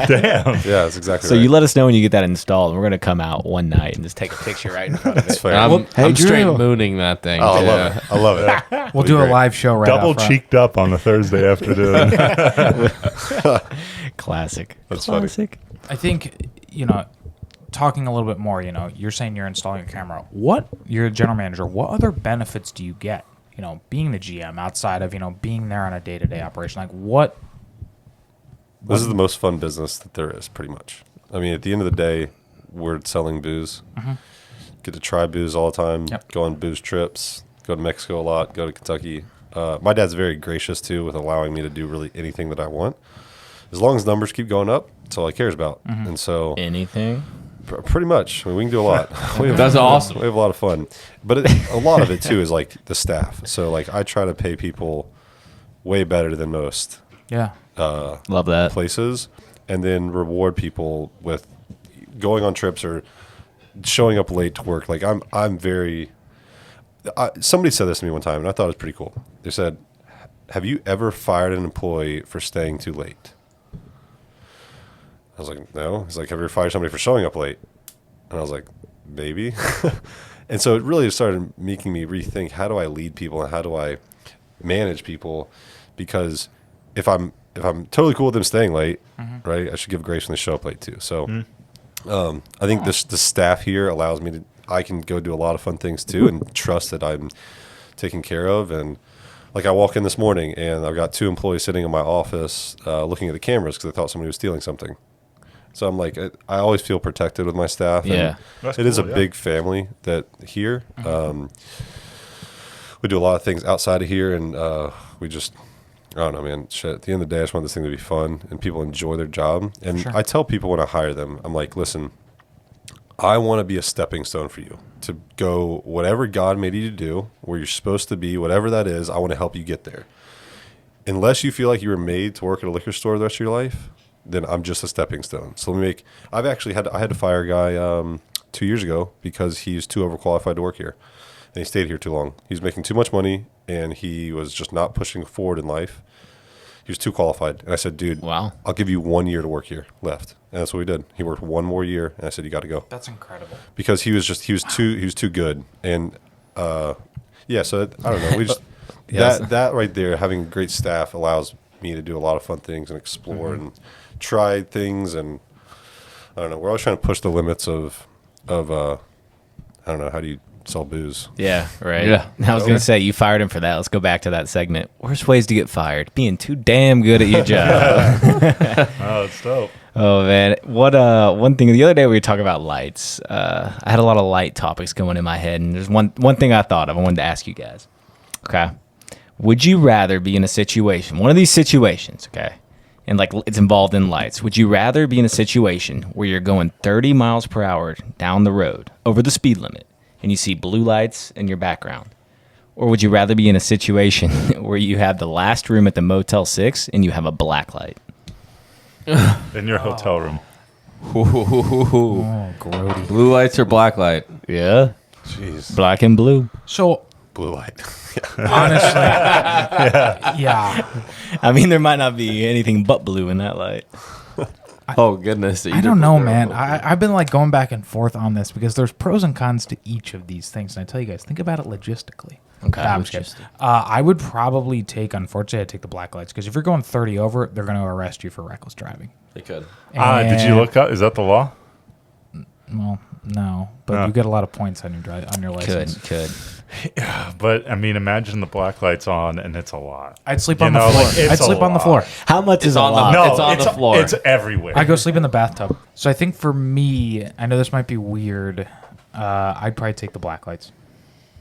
Damn. Yeah, that's exactly So right. you let us know when you get that installed, and we're going to come out one night and just take a picture right in front of That's it. fair. I'm, Hey, I'm straight Drew. mooning that thing. Oh, I Yeah. love it. I love it. We'll do a live show right Double out front. cheeked up on a Thursday afternoon. Classic. That's funny. Classic. I think, talking a little bit more, you're saying you're installing a camera. You're a general manager. What other benefits do you get, being the GM outside of, being there on a day-to-day operation? Like what? This is the most fun business that there is, pretty much. I mean, at the end of the day, we're selling booze. Get to try booze all the time. Yep. Go on booze trips. Go to Mexico a lot. Go to Kentucky. My dad's very gracious too with allowing me to do really anything that I want, as long as numbers keep going up. That's all he cares about. And so, Anything? pretty much, I mean, we can do a lot. That's awesome. We have a lot of fun, but a lot of it too is like the staff. So like I try to pay people way better than most Yeah. Love that. places, and then reward people with going on trips or showing up late to work. Like I'm very. Somebody said this to me one time, and I thought it was pretty cool. They said, "Have you ever fired an employee for staying too late?" I was like, "No." He's like, "Have you ever fired somebody for showing up late?" And I was like, "Maybe." And so it really started making me rethink: how do I lead people and how do I manage people? Because if I'm totally cool with them staying late, right, I should give grace when they show up late too. So I think the staff here allows me to. I can go do a lot of fun things too, and trust that I'm taken care of. And like I walk in this morning, and I've got 2 employees sitting in my office looking at the cameras because they thought somebody was stealing something. So I'm like, I always feel protected with my staff. And Yeah. it is a cool, yeah. big family that here. We do a lot of things outside of here, and we just. I don't know, man. Shit. At the end of the day, I just want this thing to be fun and people enjoy their job. And Sure. I tell people when I hire them, I'm like, listen, I want to be a stepping stone for you to go whatever God made you to do, where you're supposed to be, whatever that is. I want to help you get there. Unless you feel like you were made to work at a liquor store the rest of your life, then I'm just a stepping stone. So I had to fire a guy 2 years ago because he's too overqualified to work here, and he stayed here too long. He's making too much money, and he was just not pushing forward in life. He was too qualified, and I said, "Dude, Wow. I'll give you 1 year to work here left." And that's what we did. He worked one more year, and I said, "You got to go." That's incredible. Because he was too good, and yeah. So I don't know. We just Yes. that right there, having great staff allows me to do a lot of fun things and explore and try things, and I don't know. We're always trying to push the limits of I don't know, how do you sell booze? Yeah, right. Yeah. I was going to say, you fired him for that. Let's go back to that segment. Worst ways to get fired? Being too damn good at your job. Oh, it's dope. Oh, man. What one thing, the other day we were talking about lights. I had a lot of light topics going in my head, and there's one thing I thought of. I wanted to ask you guys. Okay. Would you rather be in a situation, one of these situations, okay, and like it's involved in lights, would you rather be in a situation where you're going 30 miles per hour down the road over the speed limit and you see blue lights in your background? Or would you rather be in a situation where you have the last room at the Motel 6 and you have a black light? In your hotel room. Oh, grody. Blue lights or black light? Yeah. Jeez, Black and blue. So blue light. honestly, yeah. I mean, there might not be anything but blue in that light. Oh goodness! I don't know, man. I've been like going back and forth on this because there's pros and cons to each of these things. And I tell you guys, think about it logistically. Okay. Nah, I'm just kidding. I would probably unfortunately, I'd take the black lights because if you're going 30 over, they're going to arrest you for reckless driving. They could. Did you look up? Is that the law? Well, no, but No. you get a lot of points on your license. Could. But I mean, imagine the black lights on, and it's a lot. I'd sleep You on the know, floor. like, it's I'd a sleep on the lot. floor. How much is on a the- lot? No. It's on the floor. It's everywhere. I go sleep in the bathtub. So I think for me, I know this might be weird. I'd probably take the black lights,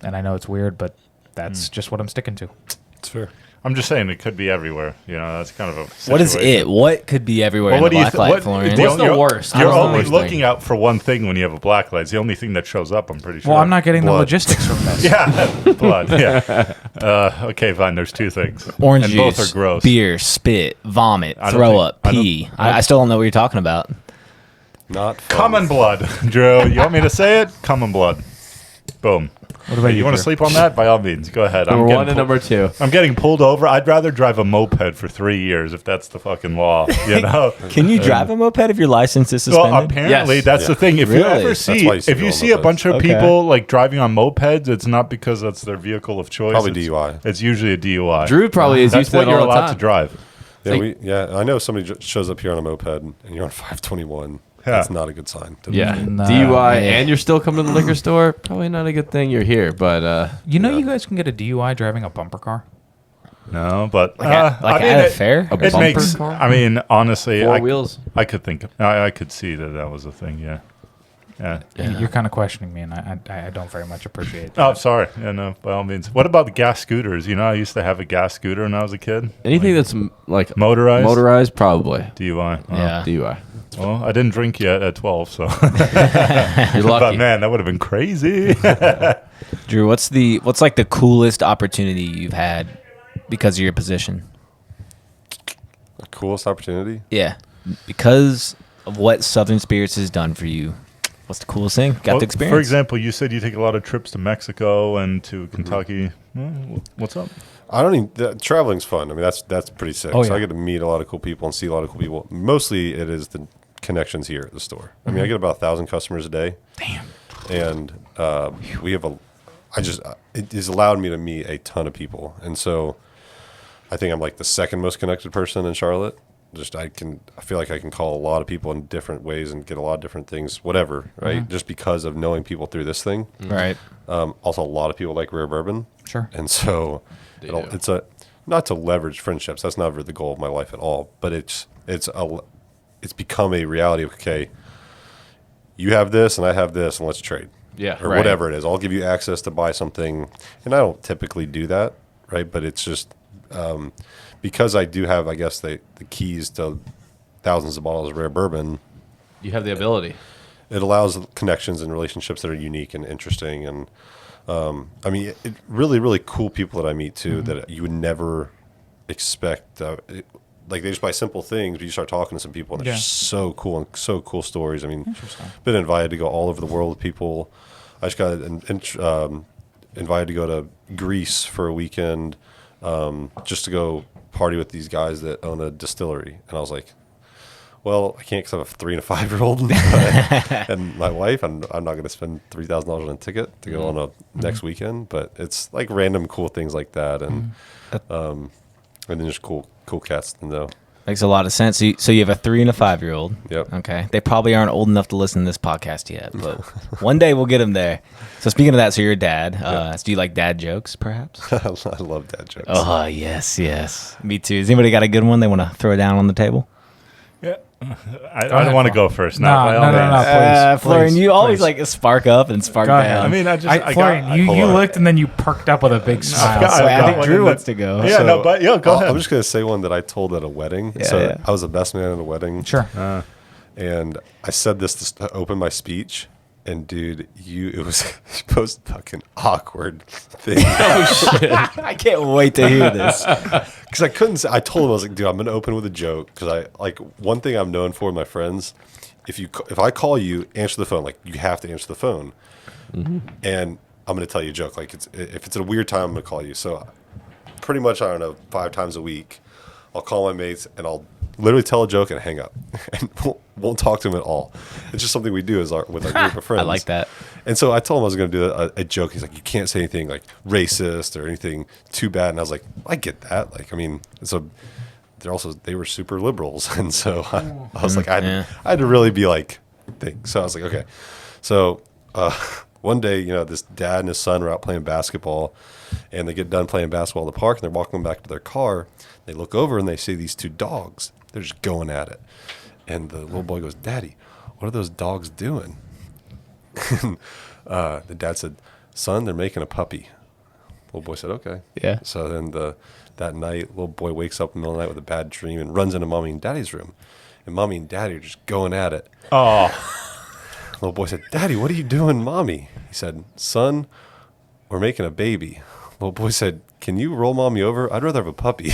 and I know it's weird, but that's just what I'm sticking to. It's fair. I'm just saying it could be everywhere. You know, that's kind of a situation. What is it? What could be everywhere Well, in what the do you black th- light, what- Florian? What's the worst? You're What's the only worst looking thing? out for one thing when you have a black light. It's the only thing that shows up, I'm pretty sure. Well, I'm not getting the Blood. logistics from this. Yeah, blood. Yeah. Okay, fine. There's two things. Orange and juice, both are gross. beer, spit, vomit, I don't throw think- up, I don't- pee. I still don't know what you're talking about. Not fun. Common blood, Drew. You want me to say it? Common blood. Boom. What about You want to Drew? sleep on that? By all means, go ahead. Number getting one and number two. I'm getting pulled over. I'd rather drive a moped for 3 years if that's the fucking law. You know. Can you drive a moped if your license is suspended? Well, apparently Yes. that's the thing. If you Really? ever That's see, why you see if you all see a mopeds. bunch of Okay. people like driving on mopeds, it's not because that's their vehicle of choice. Probably It's- DUI. It's usually a DUI. Drew probably is That's used to what that you're all the allowed time. to drive. Yeah, I know somebody shows up here on a moped and you're on 521. Yeah. That's not a good sign. Yeah, Nah, DUI, man. and you're still coming to the liquor store. Probably not a good thing you're here, but You know, you guys can get a DUI driving a bumper car. No, but Like at a fair? A It bumper makes. car? I mean, honestly, four I, wheels. I could think. I could see that was a thing. Yeah. Yeah. You're kind of questioning me, and I don't very much appreciate that. Oh, sorry. Yeah, no, by all means. What about the gas scooters? You know, I used to have a gas scooter when I was a kid. Anything that's like Motorized? motorized, probably. DUI. Oh. Yeah. DUI. Well, I didn't drink yet at 12, so. You're But lucky. man, that would have been crazy. Drew, what's like the coolest opportunity you've had because of your position? The coolest opportunity? Yeah, because of what Southern Spirits has done for you. What's the coolest thing? Got Well, the experience? For example, you said you take a lot of trips to Mexico and to Kentucky. Well, what's up? I don't even. Traveling's fun. I mean, that's pretty sick. Oh, So yeah. I get to meet a lot of cool people and see a lot of cool people. Mostly, it is the connections here at the store. I mean, I get about 1,000 customers a day. Damn. And we have it has allowed me to meet a ton of people, and so I think I'm like the second most connected person in Charlotte. I feel like I can call a lot of people in different ways and get a lot of different things, whatever, right? Just because of knowing people through this thing. right. Also, a lot of people like rare bourbon. Sure. And so do. it's not to leverage friendships. That's never the goal of my life at all. But it's become a reality of, okay, you have this and I have this and let's trade. Yeah, Or right. whatever it is. I'll give you access to buy something. And I don't typically do that, right? But it's just because I do have, I guess, the keys to thousands of bottles of rare bourbon, You have the ability. it allows connections and relationships that are unique and interesting. And I mean, really, really cool people that I meet too that you would never expect. like they just buy simple things, but you start talking to some people, and they're just so cool and so cool stories. I mean, been invited to go all over the world with people. I just got invited to go to Greece for a weekend, just to go party with these guys that own a distillery. And I was like, well, I can't because I have a 3 and a 5-year-old and my wife. I'm not going to spend $3,000 on a ticket to go on a next weekend. But it's like random cool things like that, and then just cool cats to know. Makes a lot of sense. So you have a 3 and a 5-year-old. Yep. Okay. They probably aren't old enough to listen to this podcast yet, but one day we'll get them there. So speaking of that, so you're a dad. So do you like dad jokes, perhaps? I love dad jokes. Oh, yes. Me too. Has anybody got a good one they want to throw down on the table? Yeah. I don't want to go first. No, please. Florian, please, you always please. like spark up and spark Go down. ahead. I mean, Florian, you looked and then you perked up with a big smile. I think one Drew in wants to go. Yeah, So, go ahead. I'm just going to say one that I told at a wedding. Yeah. I was the best man at a wedding. Sure. And I said this to open my speech. And dude, it was the most fucking awkward thing. I can't wait to hear this. Because I couldn't say, I told him, I was like, dude, I'm going to open with a joke. Because one thing I'm known for with my friends, if I call you, answer the phone. Like, you have to answer the phone. Mm-hmm. And I'm going to tell you a joke. Like, if it's a weird time, I'm going to call you. So pretty much, I don't know, 5 times a week, I'll call my mates and I'll literally tell a joke and hang up. And won't talk to him at all. It's just something we do with our group of friends. I like that. And so I told him I was going to do a joke. He's like, you can't say anything like racist or anything too bad. And I was like, I get that. Like, I mean, so they were super liberals. And so I was like, I had to really be like, think. So I was like, okay. So one day, this dad and his son were out playing basketball, and they get done playing basketball in the park, and they're walking back to their car. They look over and they see these 2 dogs. They're just going at it. And the little boy goes, Daddy, what are those dogs doing? And the dad said, Son, they're making a puppy. Little boy said, okay. Yeah. So then that night, little boy wakes up in the middle of the night with a bad dream and runs into Mommy and Daddy's room. And Mommy and Daddy are just going at it. Oh. Little boy said, Daddy, what are you doing, Mommy? He said, Son, we're making a baby. Little boy said, can you roll Mommy over? I'd rather have a puppy.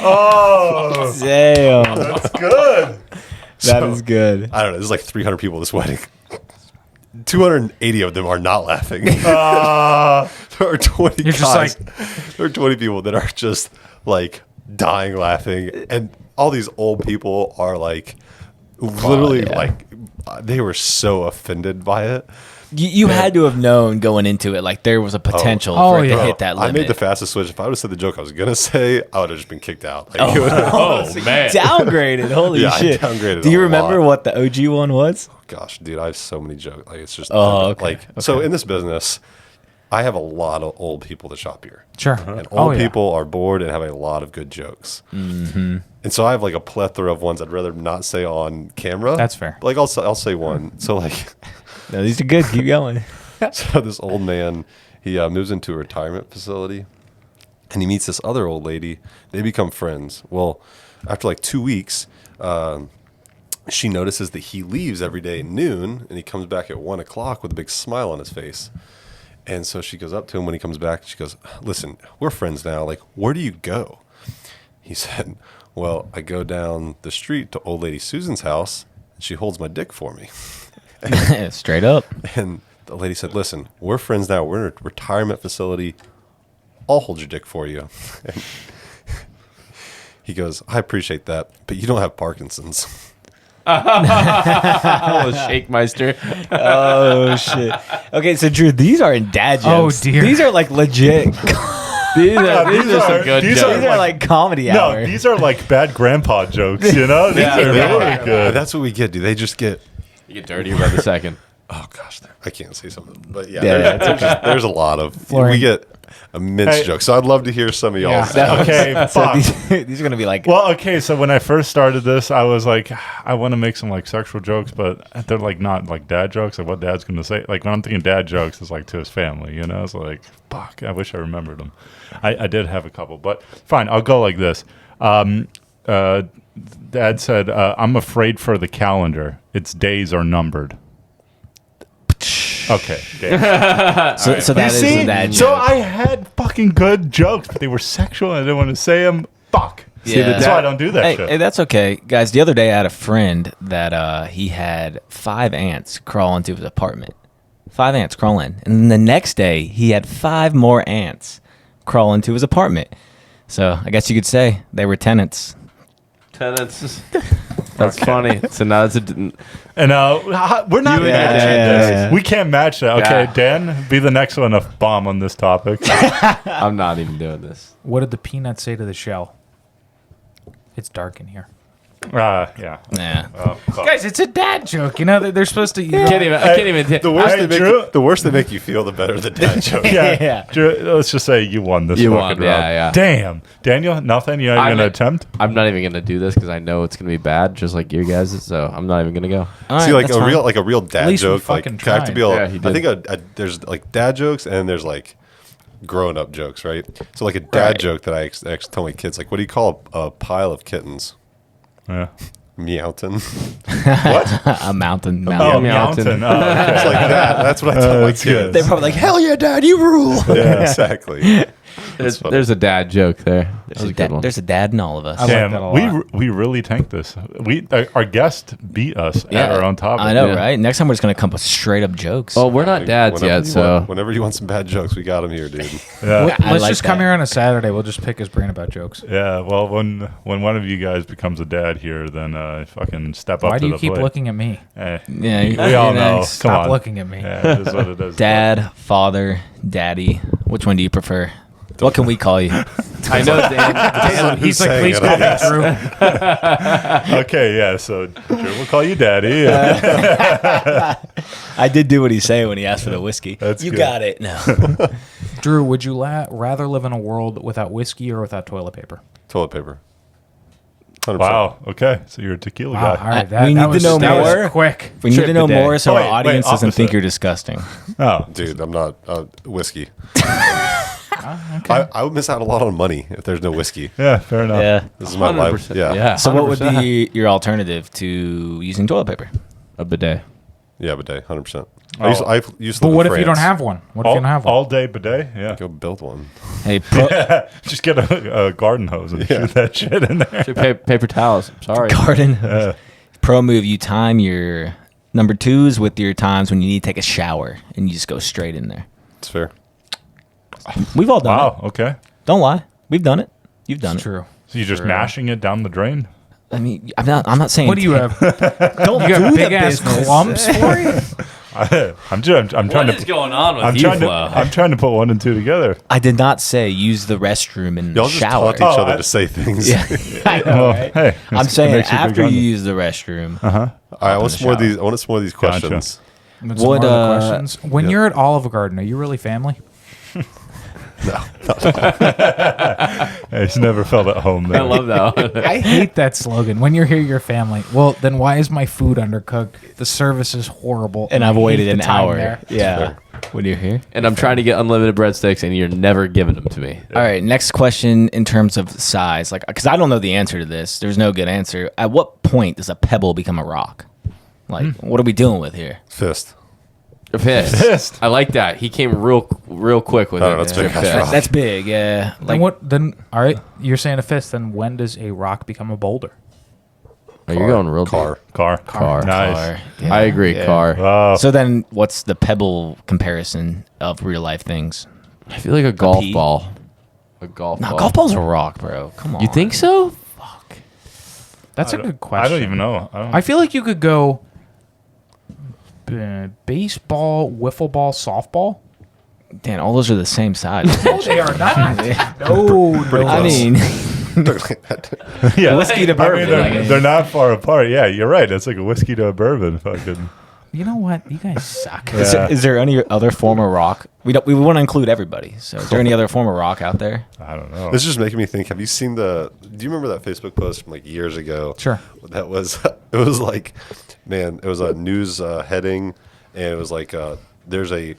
Oh, Damn. that's good. That is good. I don't know. There's like 300 people at this wedding. 280 of them are not laughing. There are 20 You're guys. There are 20 people that are just like dying laughing. And all these old people are like literally like they were so offended by it. You had to have known going into it, like there was a potential for it to hit that limit. I made the fastest switch. If I would have said the joke I was going to say, I would have just been kicked out. Like, Man. Downgraded. Holy Yeah, I shit. downgraded Do you a remember lot. what the OG one was? Gosh, dude, I have so many jokes. Like, it's just So in this business, I have a lot of old people that shop here. Sure. And old people are bored and have a lot of good jokes. Mm-hmm. And so I have like a plethora of ones I'd rather not say on camera. That's fair. Like I'll say one. So like, No, these are good. Keep going. so this old man, he moves into a retirement facility, and he meets this other old lady. They become friends. Well, after like 2 weeks, she notices that he leaves every day at noon, and he comes back at 1 o'clock with a big smile on his face. And so she goes up to him when he comes back. She goes, listen, we're friends now. Like, where do you go? He said, well, I go down the street to old lady Susan's house, and she holds my dick for me. Straight up. And the lady said, listen, we're friends now. We're in a retirement facility. I'll hold your dick for you. And he goes, I appreciate that, but you don't have Parkinson's. Oh, Shakemeister. Oh, shit. Okay, so Drew, these are in dad jokes. Oh, dear. These are like legit. These are some good these jokes. These are like comedy hour. No, these are like bad grandpa jokes, you know? These are really good. That's what we get, dude. They just get, You get dirtier by the second. oh gosh, I can't say something. But Yeah, there's a lot of, Florian. we get immense Hey. jokes. So I'd love to hear some of y'all's. Yeah. Okay, So fuck. these are going to be like, Well, okay, so when I first started this, I was like, I want to make some like sexual jokes, but they're like not like dad jokes, like what dad's going to say. Like when I'm thinking dad jokes, it's like to his family, you know? It's like, fuck, I wish I remembered them. I did have a couple, but fine, I'll go like this. Dad said, I'm afraid for the calendar. Its days are numbered. Okay. Damn. So that is See? a dad So joke. I had fucking good jokes, but they were sexual and I didn't want to say them. Fuck. Yeah. That's why I don't do that Hey, shit. hey, that's okay, guys. The other day, I had a friend that he had 5 ants crawl into his apartment. 5 ants crawl in, and then the next day, he had 5 more ants crawl into his apartment. So I guess you could say they were tenants. Tenants. That's funny. So now it's a. And we're not You and matching Dad. this. Yeah. We can't match that. Okay, Yeah. Dan, be the next one to bomb on this topic. I'm not even doing this. What did the peanut say to the shell? It's dark in here. Yeah. Yeah. Oh, fuck. Guys, it's a dad joke. You know, they're supposed to. I can't even. The worse, Hey, they Drew- make the worse they make you feel, the better the dad joke. Yeah. Drew, let's just say you won this You fucking won, round. yeah. Damn. Daniel, nothing? You're not I'm even going not- to attempt? I'm not even gonna do this because I know it's gonna be bad, just like you guys. So I'm not even gonna go. All See, right, like that's a fine. real dad least we joke. Like fucking I have to be able. Yeah, he I did. think there's like dad jokes and there's like grown up jokes, right? So like a dad Right. joke that I actually tell my kids, like, what do you call a pile of kittens? Yeah. Meowton. a mountain. Oh, mountain. mountain. Oh, okay. It's like that. That's what I tell my that's good. kids. They're probably like, "Hell yeah, Dad, you rule." Yeah, exactly. funny. There's a dad joke there. That was a good one. There's a dad in all of us. I like Damn, that a lot. we really tanked this. Our guest beat us at our own topic. I know, Yeah. right? Next time we're just gonna come up with straight up jokes. Oh, we're not dads Whenever yet, you so want, whenever you want some bad jokes, we got them here, dude. Yeah. I Let's like just come that. here on a Saturday. We'll just pick his brain about jokes. Yeah, well, when one of you guys becomes a dad here, then fucking step up Why to do you the keep plate. looking at me? Eh, Yeah, we all know. Come Stop on. looking at me. Yeah, it is what it is. Dad, father, daddy. Which one do you prefer? What can we call you? I know Dan. He's like, saying please it, call me I guess. Drew. Okay, yeah. So Drew, we'll call you daddy. I did do what he said when he asked for the whiskey. That's you good. got it. No. Drew, would you rather live in a world without whiskey or without toilet paper? Toilet paper. 100%. Wow. Okay, so you're a tequila Wow, guy. all right, that, We that need to was, know that was more. quick. We need Trip to know bidet. more so Wait, our audience doesn't opposite. think you're disgusting. Oh, Dude, I'm not whiskey. I would miss out a lot on money if there's no whiskey. yeah. Fair enough. Yeah. This is my life. 100%. Yeah. Yeah. So what would 100%. be your alternative to using toilet paper? A bidet? Yeah, bidet, 100%. Oh. I used to But live what in if you don't France. have one? What if you don't have one? All day bidet. Yeah. Go build one. Hey, Just get a garden hose and shoot that shit in there. Paper towels. Sorry. garden. Pro move: you time your number twos with your times when you need to take a shower, and you just go straight in there. It's fair. We've all done Wow. it. Okay. Don't lie. We've done it. You've done It's it. true. So you're just mashing it down the drain. I mean, I'm not saying. What do you have? Don't You got do big the ass business. clumps for you? I'm trying to. going on with I'm trying to put one and two together. I did not say use the restroom and Y'all just shower. taunt each other I- to say things. Yeah, I know, Well, right? hey, I'm it saying makes you a big after you onion. use the restroom. All right, I want some more of shower. these. I want some more of these Gotcha. questions. Some What, more of the uh, questions. When you're at Olive Garden, are you really family? He's never felt at home there. I love that. I hate that slogan. When you're here, you're family. Well, then why is my food undercooked? The service is horrible. And I I've hate waited the an time hour. there. Yeah. When you're here. And I'm trying to get unlimited breadsticks, and you're never giving them to me. All right. Next question in terms of size, like, because I don't know the answer to this. There's no good answer. At what point does a pebble become a rock? Like, what are we dealing with here? Fist. A fist. Fist. I like that. He came real quick with I it. don't know, it's big Fist. ass rock. That's big. Yeah. Then Like, what? Then all right. You're saying a fist. Then when does a rock become a boulder? Oh, you're going real car. Car. Car. Nice. car. deep. I agree. Yeah. Car. Wow. So then, what's the pebble comparison of real life things? I feel like a golf pea? ball. A golf No, ball. golf ball's a rock, bro. Come on. You think so? That's a good question. I don't even know. I feel like you could go baseball, wiffle ball, softball. Dan, all those are the same size. No, they are not. No, no. I mean, yeah. whiskey to bourbon, they're not far apart. Yeah, you're right. It's like a whiskey to a bourbon. Fucking. You know what? You guys suck. Yeah. is there any other form of rock? We want to include everybody. So, is there any other form of rock out there? I don't know. This is just making me think. Have you seen do you remember that Facebook post from like years ago? Sure. That was, it was like, man, it was a news heading, and it was like, there's a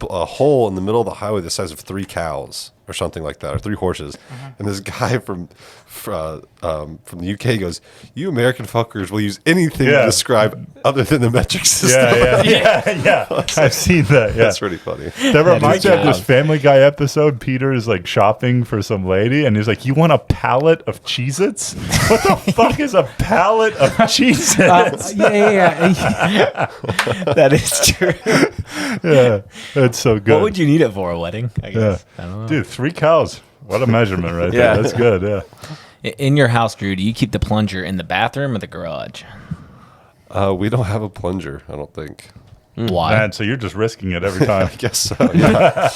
hole in the middle of the highway the size of 3 cows, or something like that, or 3 horses. And this guy from the UK goes, "You American fuckers will use anything to describe other than the metric system." Yeah. I've seen that. Yeah. That's pretty funny. That reminds me of this Family Guy episode. Peter is like shopping for some lady, and he's like, "You want a pallet of Cheez-Its? What the fuck is a pallet of Cheez-Its?" That is true. Yeah, that's so good. What would you need it for? A wedding? I guess. I don't know. Dude, 3 cows. What a measurement right Yeah. there. That's good. Yeah. In your house, Drew, do you keep the plunger in the bathroom or the garage? We don't have a plunger, I don't think. Why? Man, so you're just risking it every time. I guess so. Yeah.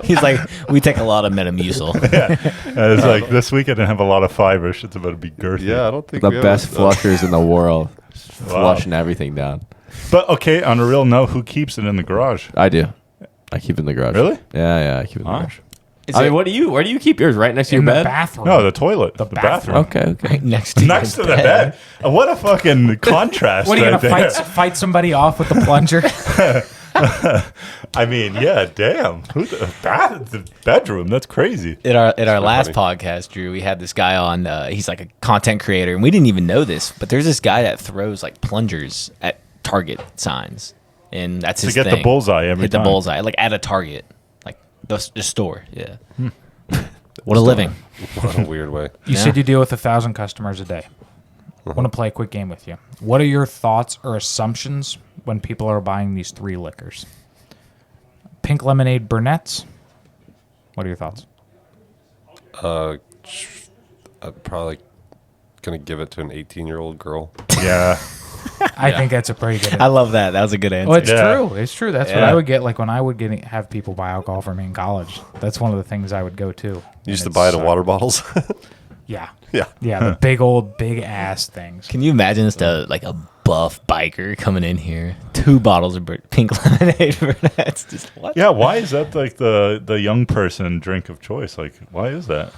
He's like, we take a lot of Metamucil. And it's like, this week I didn't have a lot of fiber. Shit's about to be girthy. Yeah, I don't think The we have best a- flushers in the world. Wow. Flushing everything down. But okay, on a real note, who keeps it in the garage? I do. I keep it in the garage. Really? Yeah, I keep it in the Huh? garage. I mean, where do you keep yours? Right next to In your the bed? bathroom. No, the toilet. The bathroom. bathroom. Okay. Next to Next to your the bed. What a fucking contrast. What are you right gonna there. fight somebody off with the plunger? I mean, yeah, damn. Who the bedroom? That's crazy. In our last funny. podcast, Drew, we had this guy on. He's like a content creator, and we didn't even know this, but there's this guy that throws like plungers at Target signs, and that's To his get thing. the bullseye every Hit time. the bullseye, like at a Target, like the store. Yeah. What a living. What a weird way. You said you deal with 1,000 customers a day. I want to play a quick game with you. What are your thoughts or assumptions when people are buying these 3 liquors? Pink lemonade Burnett's. What are your thoughts? I'm probably gonna give it to an 18-year-old girl. Yeah. I think that's a pretty good. I love that. That was a good answer. Well, it's Yeah. true. It's true. That's what Yeah. I would get. Like when I would have people buy alcohol for me in college. That's one of the things I would go to. You used to buy it in water bottles. Yeah. Yeah. Yeah. The big ass things. Can you imagine just like a buff biker coming in here, 2 bottles of pink lemonade for that? It's just what? Yeah, why is that like the young person drink of choice? Like, why is that?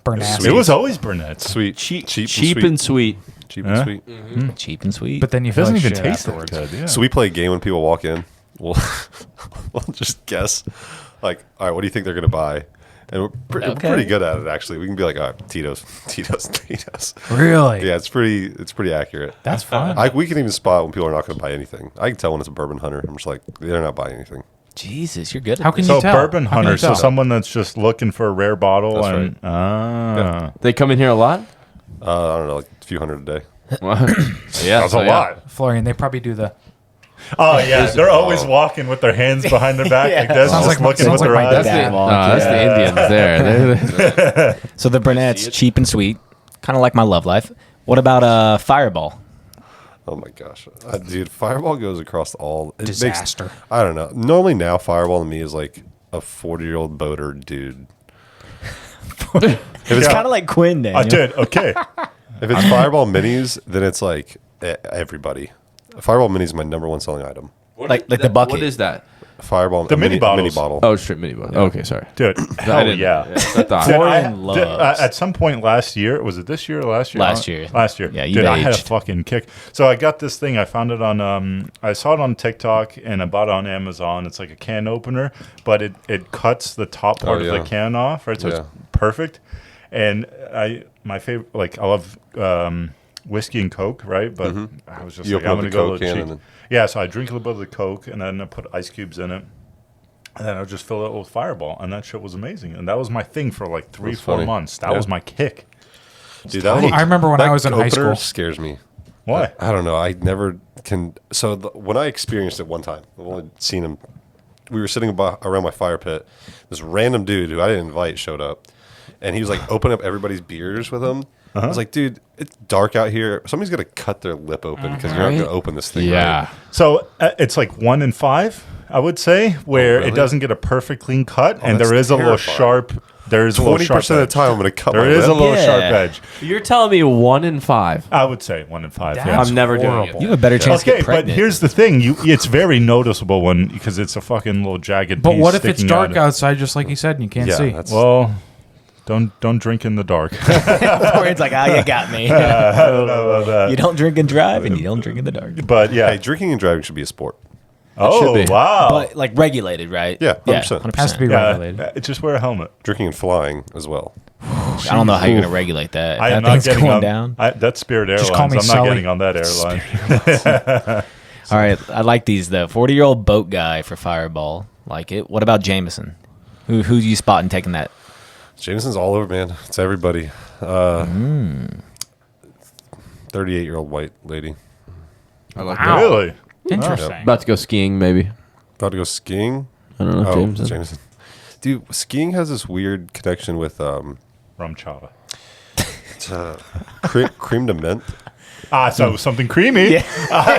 Burnett's. It was always Burnett's. Sweet, Cheap cheap and sweet. cheap Huh? and sweet. Cheap and sweet. But then you It feel doesn't like even shit taste afterwards. that good. Yeah. So we play a game when people walk in. We'll just guess. Like, all right, what do you think they're gonna buy? And we're Okay. pretty good at it actually. We can be like, all right, Tito's. Really? Yeah, it's pretty accurate. That's fun. We can even spot when people are not going to buy anything. I can tell when it's a bourbon hunter. I'm just like, they're not buying anything. Jesus, you're good at How can this. you So tell? bourbon How can you hunter, so tell? someone that's just looking for a rare bottle That's and They come in here a lot? I don't know, like a few hundred a day. Yeah. that's a lot. Florian, they probably do the. Oh yeah, they're always walking with their hands behind their back like this, Sounds just like- looking sounds with like their my eyes. dad. That's the Indians there. So the Burnett's, cheap and sweet, kind of like my love life. What about Fireball? Oh my gosh, dude! Fireball goes across all. It makes- Disaster. I don't know. Normally now, Fireball to me is like a 40-year-old boater dude. It's kind of like Quinn, Daniel. I did okay. If it's Fireball minis, then it's like everybody. Fireball minis is my number 1 selling item. Like the bucket. What is that? Fireball, The a mini bottles. mini bottle. Oh, straight mini bottle. Okay, sorry. Dude, I hell didn't- yeah. I thought. Dude, Florian loves- at some point last year, was it this year or last year? Last year. Last year. Yeah, you've Dude, I had a aged. fucking kick. So I got this thing. I found it on, I saw it on TikTok and I bought it on Amazon. It's like a can opener, but it cuts the top part of yeah. the can off, right? So Yeah. it's perfect. And my favorite, like, I love whiskey and Coke, right? But I was just You like, open I'm up going to the go a Coke little can cheap. and then- Yeah, so I drink a little bit of the Coke and then I put ice cubes in it. And then I'll just fill it with Fireball. And that shit was amazing. And that was my thing for like 3-4 funny. months. That Yeah. was my kick. Dude, that little- I remember when that I was in high opener school. scares me. Why? I don't know. I never can. So when I experienced it one time, I've only seen him. We were sitting around my fire pit. This random dude who I didn't invite showed up, and he was like opening up everybody's beers with him. I was like, dude, it's dark out here. Somebody's gonna cut their lip open because you're not gonna open this thing. Yeah. Right? So it's like 1 in 5, I would say, where really? it doesn't get a perfect clean cut, and that's there is a little terrifying. sharp. There is a little 20% sharp of the edge. time, I'm gonna cut There my is a lip. little Yeah. sharp edge. You're telling me 1 in 5. I would say 1 in 5. Yeah. That's I'm never doing horrible. it. You have a better chance to Okay, get but pregnant. here's the thing: it's very noticeable because it's a fucking little jagged. But piece what if it's sticking dark out. outside, just like you said, and you can't Yeah, see? that's Well, don't drink in the dark. Florian's like, you got me. I don't know about that. You don't drink and drive, and you don't drink in the dark. But yeah, Hey, drinking and driving should be a sport. Oh, be. wow. But like regulated, right? Yeah, 100%. 100%. Has to be regulated. Just wear a helmet. Drinking and flying as well. I don't know how you're gonna regulate that. I am That not thing's getting going on down. That's Spirit Airlines. Just call me I'm Sully. not getting on that airline. All right, I like these. The 40-year-old boat guy for Fireball, like it. What about Jameson? Who you spotting taking that? Jameson's all over, man. It's everybody. 38-year-old white lady. I like Wow. that. Really? Interesting. About to go skiing, maybe. About to go skiing. I don't know. Oh, Jameson. Jameson. Dude, skiing has this weird connection with Rum chata. cream de mint. So something creamy.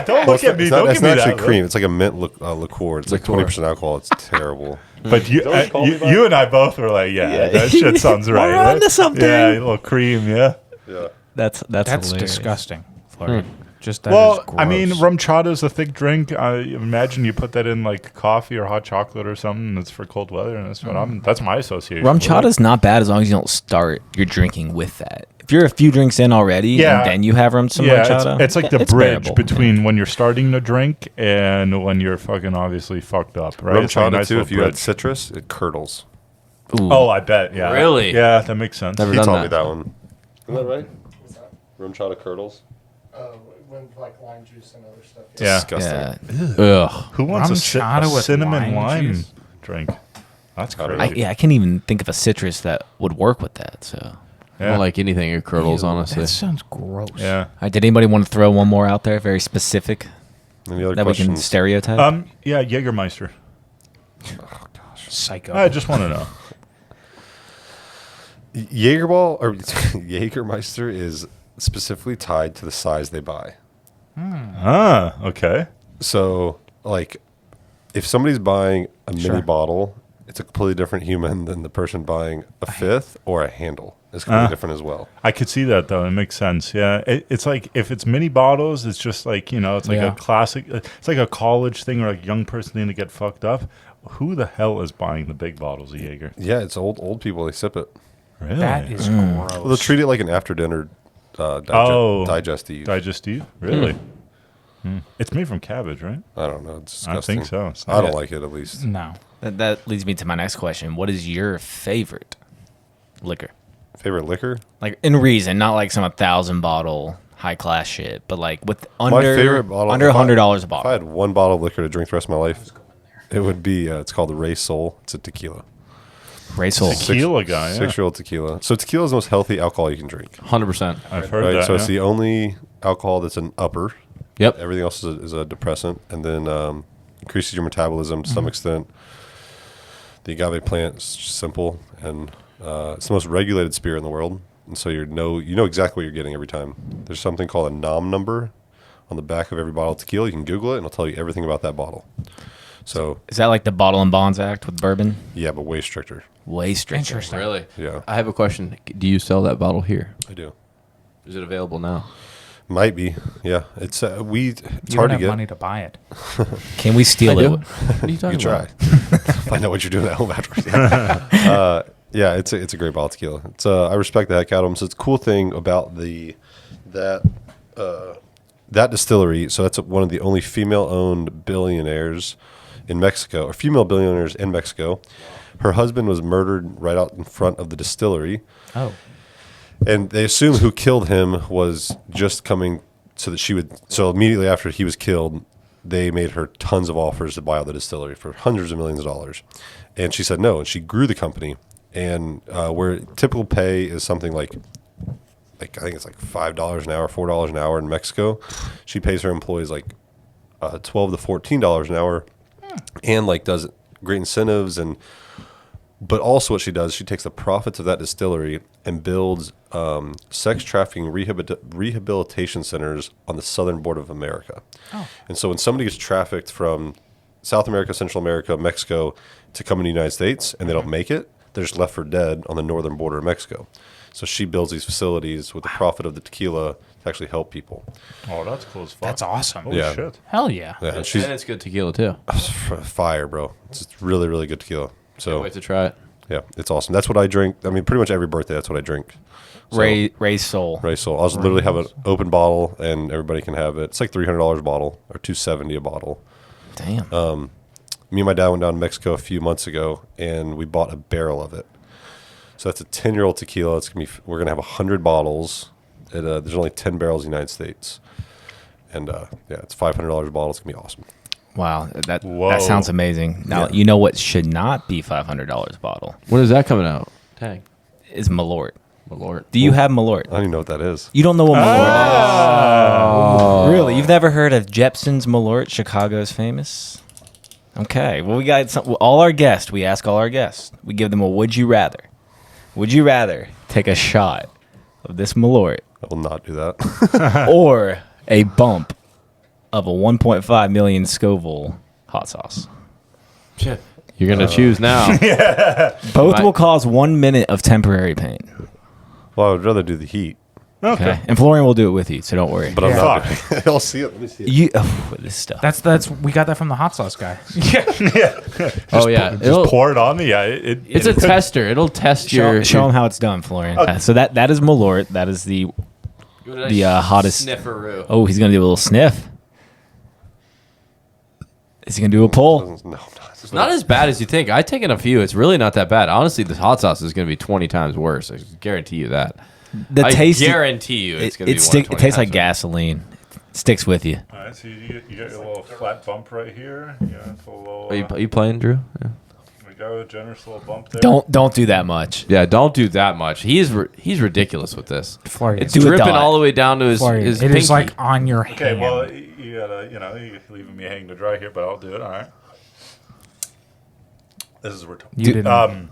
Don't look at me. It's Don't not give me actually that. cream. It's like a mint liqueur. It's like Liqueur. 20% alcohol. It's terrible. But you and I both were like, that shit sounds right. We're onto right? something. Yeah, a little cream. Yeah. Yeah. That's That's hilarious. disgusting. Flurry. Just that Well, is I mean, gross. rum chata is a thick drink. I imagine you put that in like coffee or hot chocolate or something. That's for cold weather, and that's my association. Rum with it. chata's not bad as long as you don't start your drinking with that. If you're a few drinks in already, Yeah. and then you have rum Yeah, chata, it's like the it's bridge bearable. between when you're starting to drink and when you're fucking obviously fucked up, right? Rum It's like a chata nice too. little If you had bridge. citrus, it curdles. Ooh. Oh, I bet. Yeah. Really? Yeah, that makes sense. Never He done taught that. me that one. Isn't that right? Rum chata curdles. When like lime juice and other stuff. Yeah. Disgusting. Yeah. Ugh. Who wants Rum a chata with cinnamon lime lime juice? drink? That's I don't crazy. I can't even think of a citrus that would work with that. So, I don't like anything in curdles, honestly. That sounds gross. Yeah. did anybody want to throw one more out there, very specific, Any other that we can questions? stereotype? Yeah, Jägermeister. Psycho. I just want to know. Jägerball or Jägermeister is specifically tied to the size they buy. Okay. So, like, if somebody's buying a Sure. mini bottle, it's a completely different human than the person buying a fifth or a handle. It's completely different as well. I could see that though. It makes sense. Yeah. It's like if it's mini bottles, it's just like, it's like Yeah. a classic. It's like a college thing or like a young person thing to get fucked up. Who the hell is buying the big bottles of Jaeger? Yeah, it's old people. They sip it. Really? That is gross. Well, they'll treat it like an after dinner digestive. Digestive? Really? It's made from cabbage, right? I don't know. It's I disgusting. think so. It's I don't not- like it at least. No. That leads me to my next question. What is your favorite liquor? Favorite liquor? Like in reason, not like some 1,000 bottle high class shit, but like with My under favorite bottle. under if I- $100 a If I bottle. had one bottle of liquor to drink the rest of my life, it would be. It's called the Ray Soul. It's a tequila. Ray Soul. Tequila guy. Yeah. 6-year-old tequila. So tequila is the most healthy alcohol you can drink. 100%. I've heard Right. that. So yeah. it's the only alcohol that's an upper. Yep. Everything else is a depressant, and then increases your metabolism to some extent. The agave plant is just simple, and it's the most regulated spirit in the world. And so you know exactly what you're getting every time. There's something called a NOM number on the back of every bottle of tequila. You can Google it, and it'll tell you everything about that bottle. So Is that like the Bottle and Bonds Act with bourbon? yeah, but way stricter. Way stricter. Interesting. Really? Yeah, I have a question. Do you sell that bottle here? I do. Is it available now? Might be. Yeah, it's It's You hard don't to have get. money to buy it. Can we steal I do. it? What are you You talking can try. about? Find out what you're doing at home afterwards. Yeah, it's a great bottle of tequila. It's I respect the heck out of them. So it's a cool thing about that distillery. So that's one of the only female-owned billionaires in Mexico, or female billionaires in Mexico. Her husband was murdered right out in front of the distillery, Oh. and they assume who killed him was just coming so that she would. So immediately after he was killed, they made her tons of offers to buy out the distillery for hundreds of millions of dollars, and she said no, and she grew the company. And where typical pay is something like I think it's like $5 an hour, $4 an hour in Mexico, she pays her employees like $12 to $14 an hour, and like does great incentives. But also what she does, she takes the profits of that distillery and builds sex trafficking rehabilitation centers on the southern border of America. And so when somebody gets trafficked from South America, Central America, Mexico to come in the United States and they don't make it, they're just left for dead on the northern border of Mexico. So she builds these facilities with the profit of the tequila to actually help people. Oh, that's cool as fuck. That's awesome. Holy Yeah. shit. Hell yeah. Yeah, and she's And it's good tequila, too. fire, bro. It's just really, really good tequila. So Can't wait to try it. yeah, it's awesome. That's what I drink. I mean, pretty much every birthday, that's what I drink. So, Ray Soul. Ray Soul. I'll just literally have an open bottle, and everybody can have it. It's like $300 a bottle or $270 a bottle. Damn. Me and my dad went down to Mexico a few months ago, and we bought a barrel of it. So that's a 10-year-old tequila. We're gonna have 100 bottles. There's only 10 barrels in the United States, and it's $500 a bottle. It's gonna be awesome. Wow, that Whoa. sounds amazing. Now Yeah. you know what should not be $500 a bottle When is that coming out? Tag. is Malort. Malort. Do you have Malort? I don't even know what that is. You don't know what Malort is? Really? You've never heard of Jepson's Malort? Chicago's famous. Okay. Well, we got all our guests. We ask all our guests. We give them a would you rather. Would you rather take a shot of this Malort I will not do that. or a bump of a 1.5 million Scoville hot sauce? Shit. You're gonna choose now. Both Right. will cause 1 minute of temporary pain. Well, I would rather do the heat, Okay. And Florian will do it with you, so don't worry. but I'm not. Fuck. I'll see it. Let me see it. This stuff. That's we got that from the hot sauce guy. Oh yeah. Just pour it on me. Yeah, It's a tester. It'll test your. Show them how it's done, Florian. So that is Malort. That is the hottest. snifferoo. Oh, he's gonna do a little sniff. Is he gonna do a pull? No, I'm not. It's not as bad as you think. I've taken a few. It's really not that bad. Honestly, the hot sauce is going to be 20 times worse. I guarantee you that. The I taste. guarantee you it's going to be 120 it tastes like times gasoline. It sticks with you. All right, so you get your little flat bump right here. Yeah, it's a little. worse. Are you playing, Drew? Yeah. We got a generous little bump there. Don't do that much. Yeah, don't do that much. He's ridiculous with this. Florian. It's Do a dripping dot. all the way down to his Florian, his it pinky. is like on your Okay, hand. well, you gotta, you're leaving me hanging to dry here, but I'll do it. All right. This is where You didn't.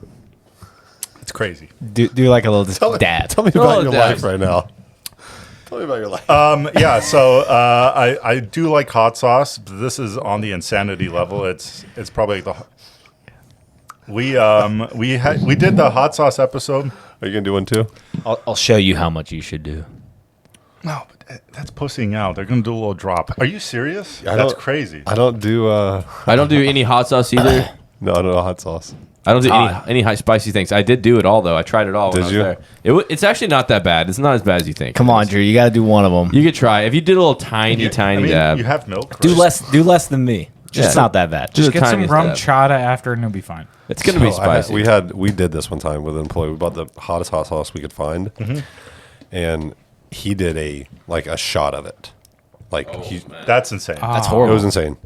it's crazy. Do like a little dab. Tell me about your Dad. life right now. Tell me about your life. Yeah, so I do like hot sauce, but this is on the insanity level. It's probably we did the hot sauce episode. Are you gonna do one too? I'll show you how much you should do. No, but that's pussying out. They're gonna do a little drop. Are you serious? I That's don't- crazy. I don't do. I don't do any hot sauce either. No, I don't know hot sauce. I don't do odd. any high spicy things. I did do it all though. I tried it all. When Did I was you? There. It's actually not that bad. It's not as bad as you think. Come on, Drew. You got to do one of them. You could try. If you did a little tiny dab. You have milk. Do right? less than me. It's Yeah. not that bad. Just Just get some tiniest rum dab. chata after and it'll be fine. It's gonna be So I had- spicy. we did this one time with an employee. We bought the hottest hot sauce we could find, and he did a shot of it. That's insane. That's It horrible. was insane.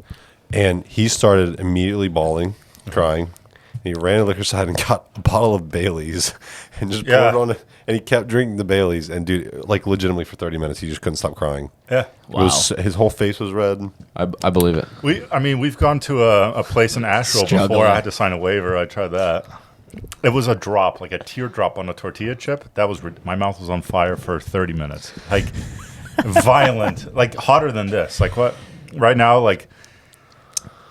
And he started immediately bawling, crying. And he ran to the liquor side and got a bottle of Bailey's and just poured it on it. And he kept drinking the Bailey's. And dude, legitimately for 30 minutes, he just couldn't stop crying. Yeah. Wow. His whole face was red. I believe it. We've gone to a place in Asheville Struggling. before. I had to sign a waiver. I tried that. It was a drop, like a teardrop on a tortilla chip. That was my mouth was on fire for 30 minutes, like violent, like hotter than this. Like what? Right now, like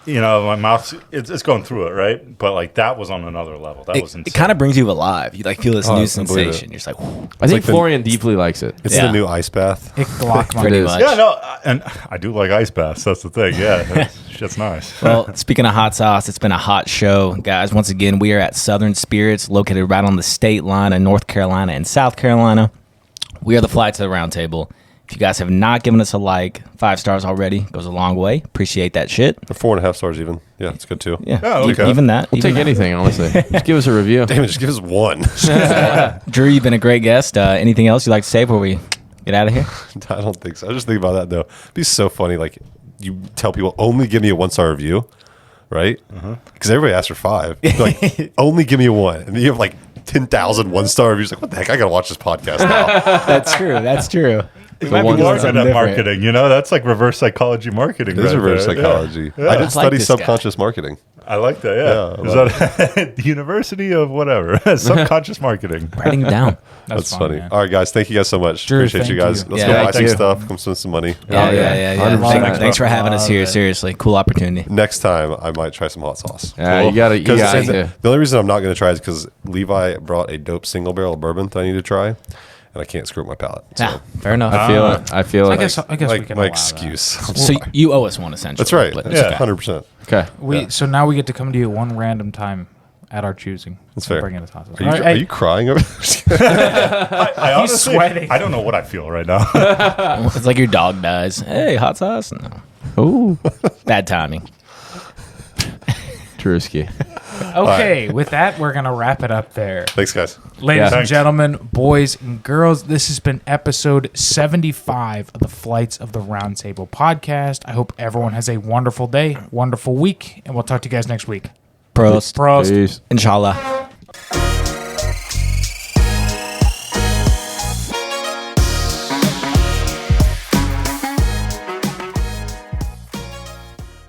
my mouth it's going through it, right? But like that was on another level. That was insane. It kind of brings you alive. You feel this Oh, new I believe it. sensation. You're just like, whew. I think like the- Florian deeply likes it. It's Yeah. the new ice bath. Ich Glock pretty is. much. Yeah, no, and I do like ice baths. That's the thing. Yeah, shit's nice. Well, speaking of hot sauce, it's been a hot show, guys. Once again, we are at Southern Spirits, located right on the state line of North Carolina and South Carolina. We are the Flight to the Round Table. If you guys have not given us a 5 stars already, goes a long way. Appreciate that shit. Or 4.5 stars even. Yeah, it's good too. Yeah, Oh, okay. even that. We'll take anything, honestly. Just give us a review. Damn it, just give us one. Drew, you've been a great guest. Anything else you'd like to say before we get out of here? I don't think so. I just think about that though. It'd be so funny. Like you tell people only give me a 1-star review, right? Because everybody asks for 5. They're like only give me a 1, and then you have like 10,000 1-star reviews. Like what the heck? I gotta watch this podcast now. That's true. That's true. We might be one doing star. Good something at different. marketing, that's like reverse psychology marketing. This is right reverse there. psychology. Yeah. I I did like study this guy. subconscious marketing. I like that. Yeah, Yeah, I is that the University of whatever subconscious marketing? Writing it down. That's fun, funny. man. All right, guys. Thank you guys so much. Drew, Appreciate you thank guys. you. Let's Yeah, go buy thank some you. stuff. Come spend some money. Yeah. 100%. Thanks for having us here. Seriously, cool opportunity. Next time, I might try some hot sauce. Yeah, you gotta The only reason I'm not going to try is because Levi brought a dope single barrel of bourbon that I need to try, and I can't screw up my palate. So, Ah, fair enough. I feel it. I feel I it. guess we like can my allow excuse. I'm So sorry. you owe us one essentially. That's right. but it's Yeah, okay. 100%. Okay. So now we get to come to you at one random time at our choosing. That's and fair. Bring in a hot sauce. Are you, All right, are you crying over there? I honestly, sweating. I don't know what I feel right now. It's like your dog dies. Hey, hot sauce? No. Ooh. Bad timing. Truski. Okay, with that, we're going to wrap it up there. Thanks, guys. Ladies and Thanks. gentlemen, boys and girls, this has been episode 75 of the Flights of the Round Table podcast. I hope everyone has a wonderful day, wonderful week, and we'll talk to you guys next week. Prost. Prost. Peace. Inshallah.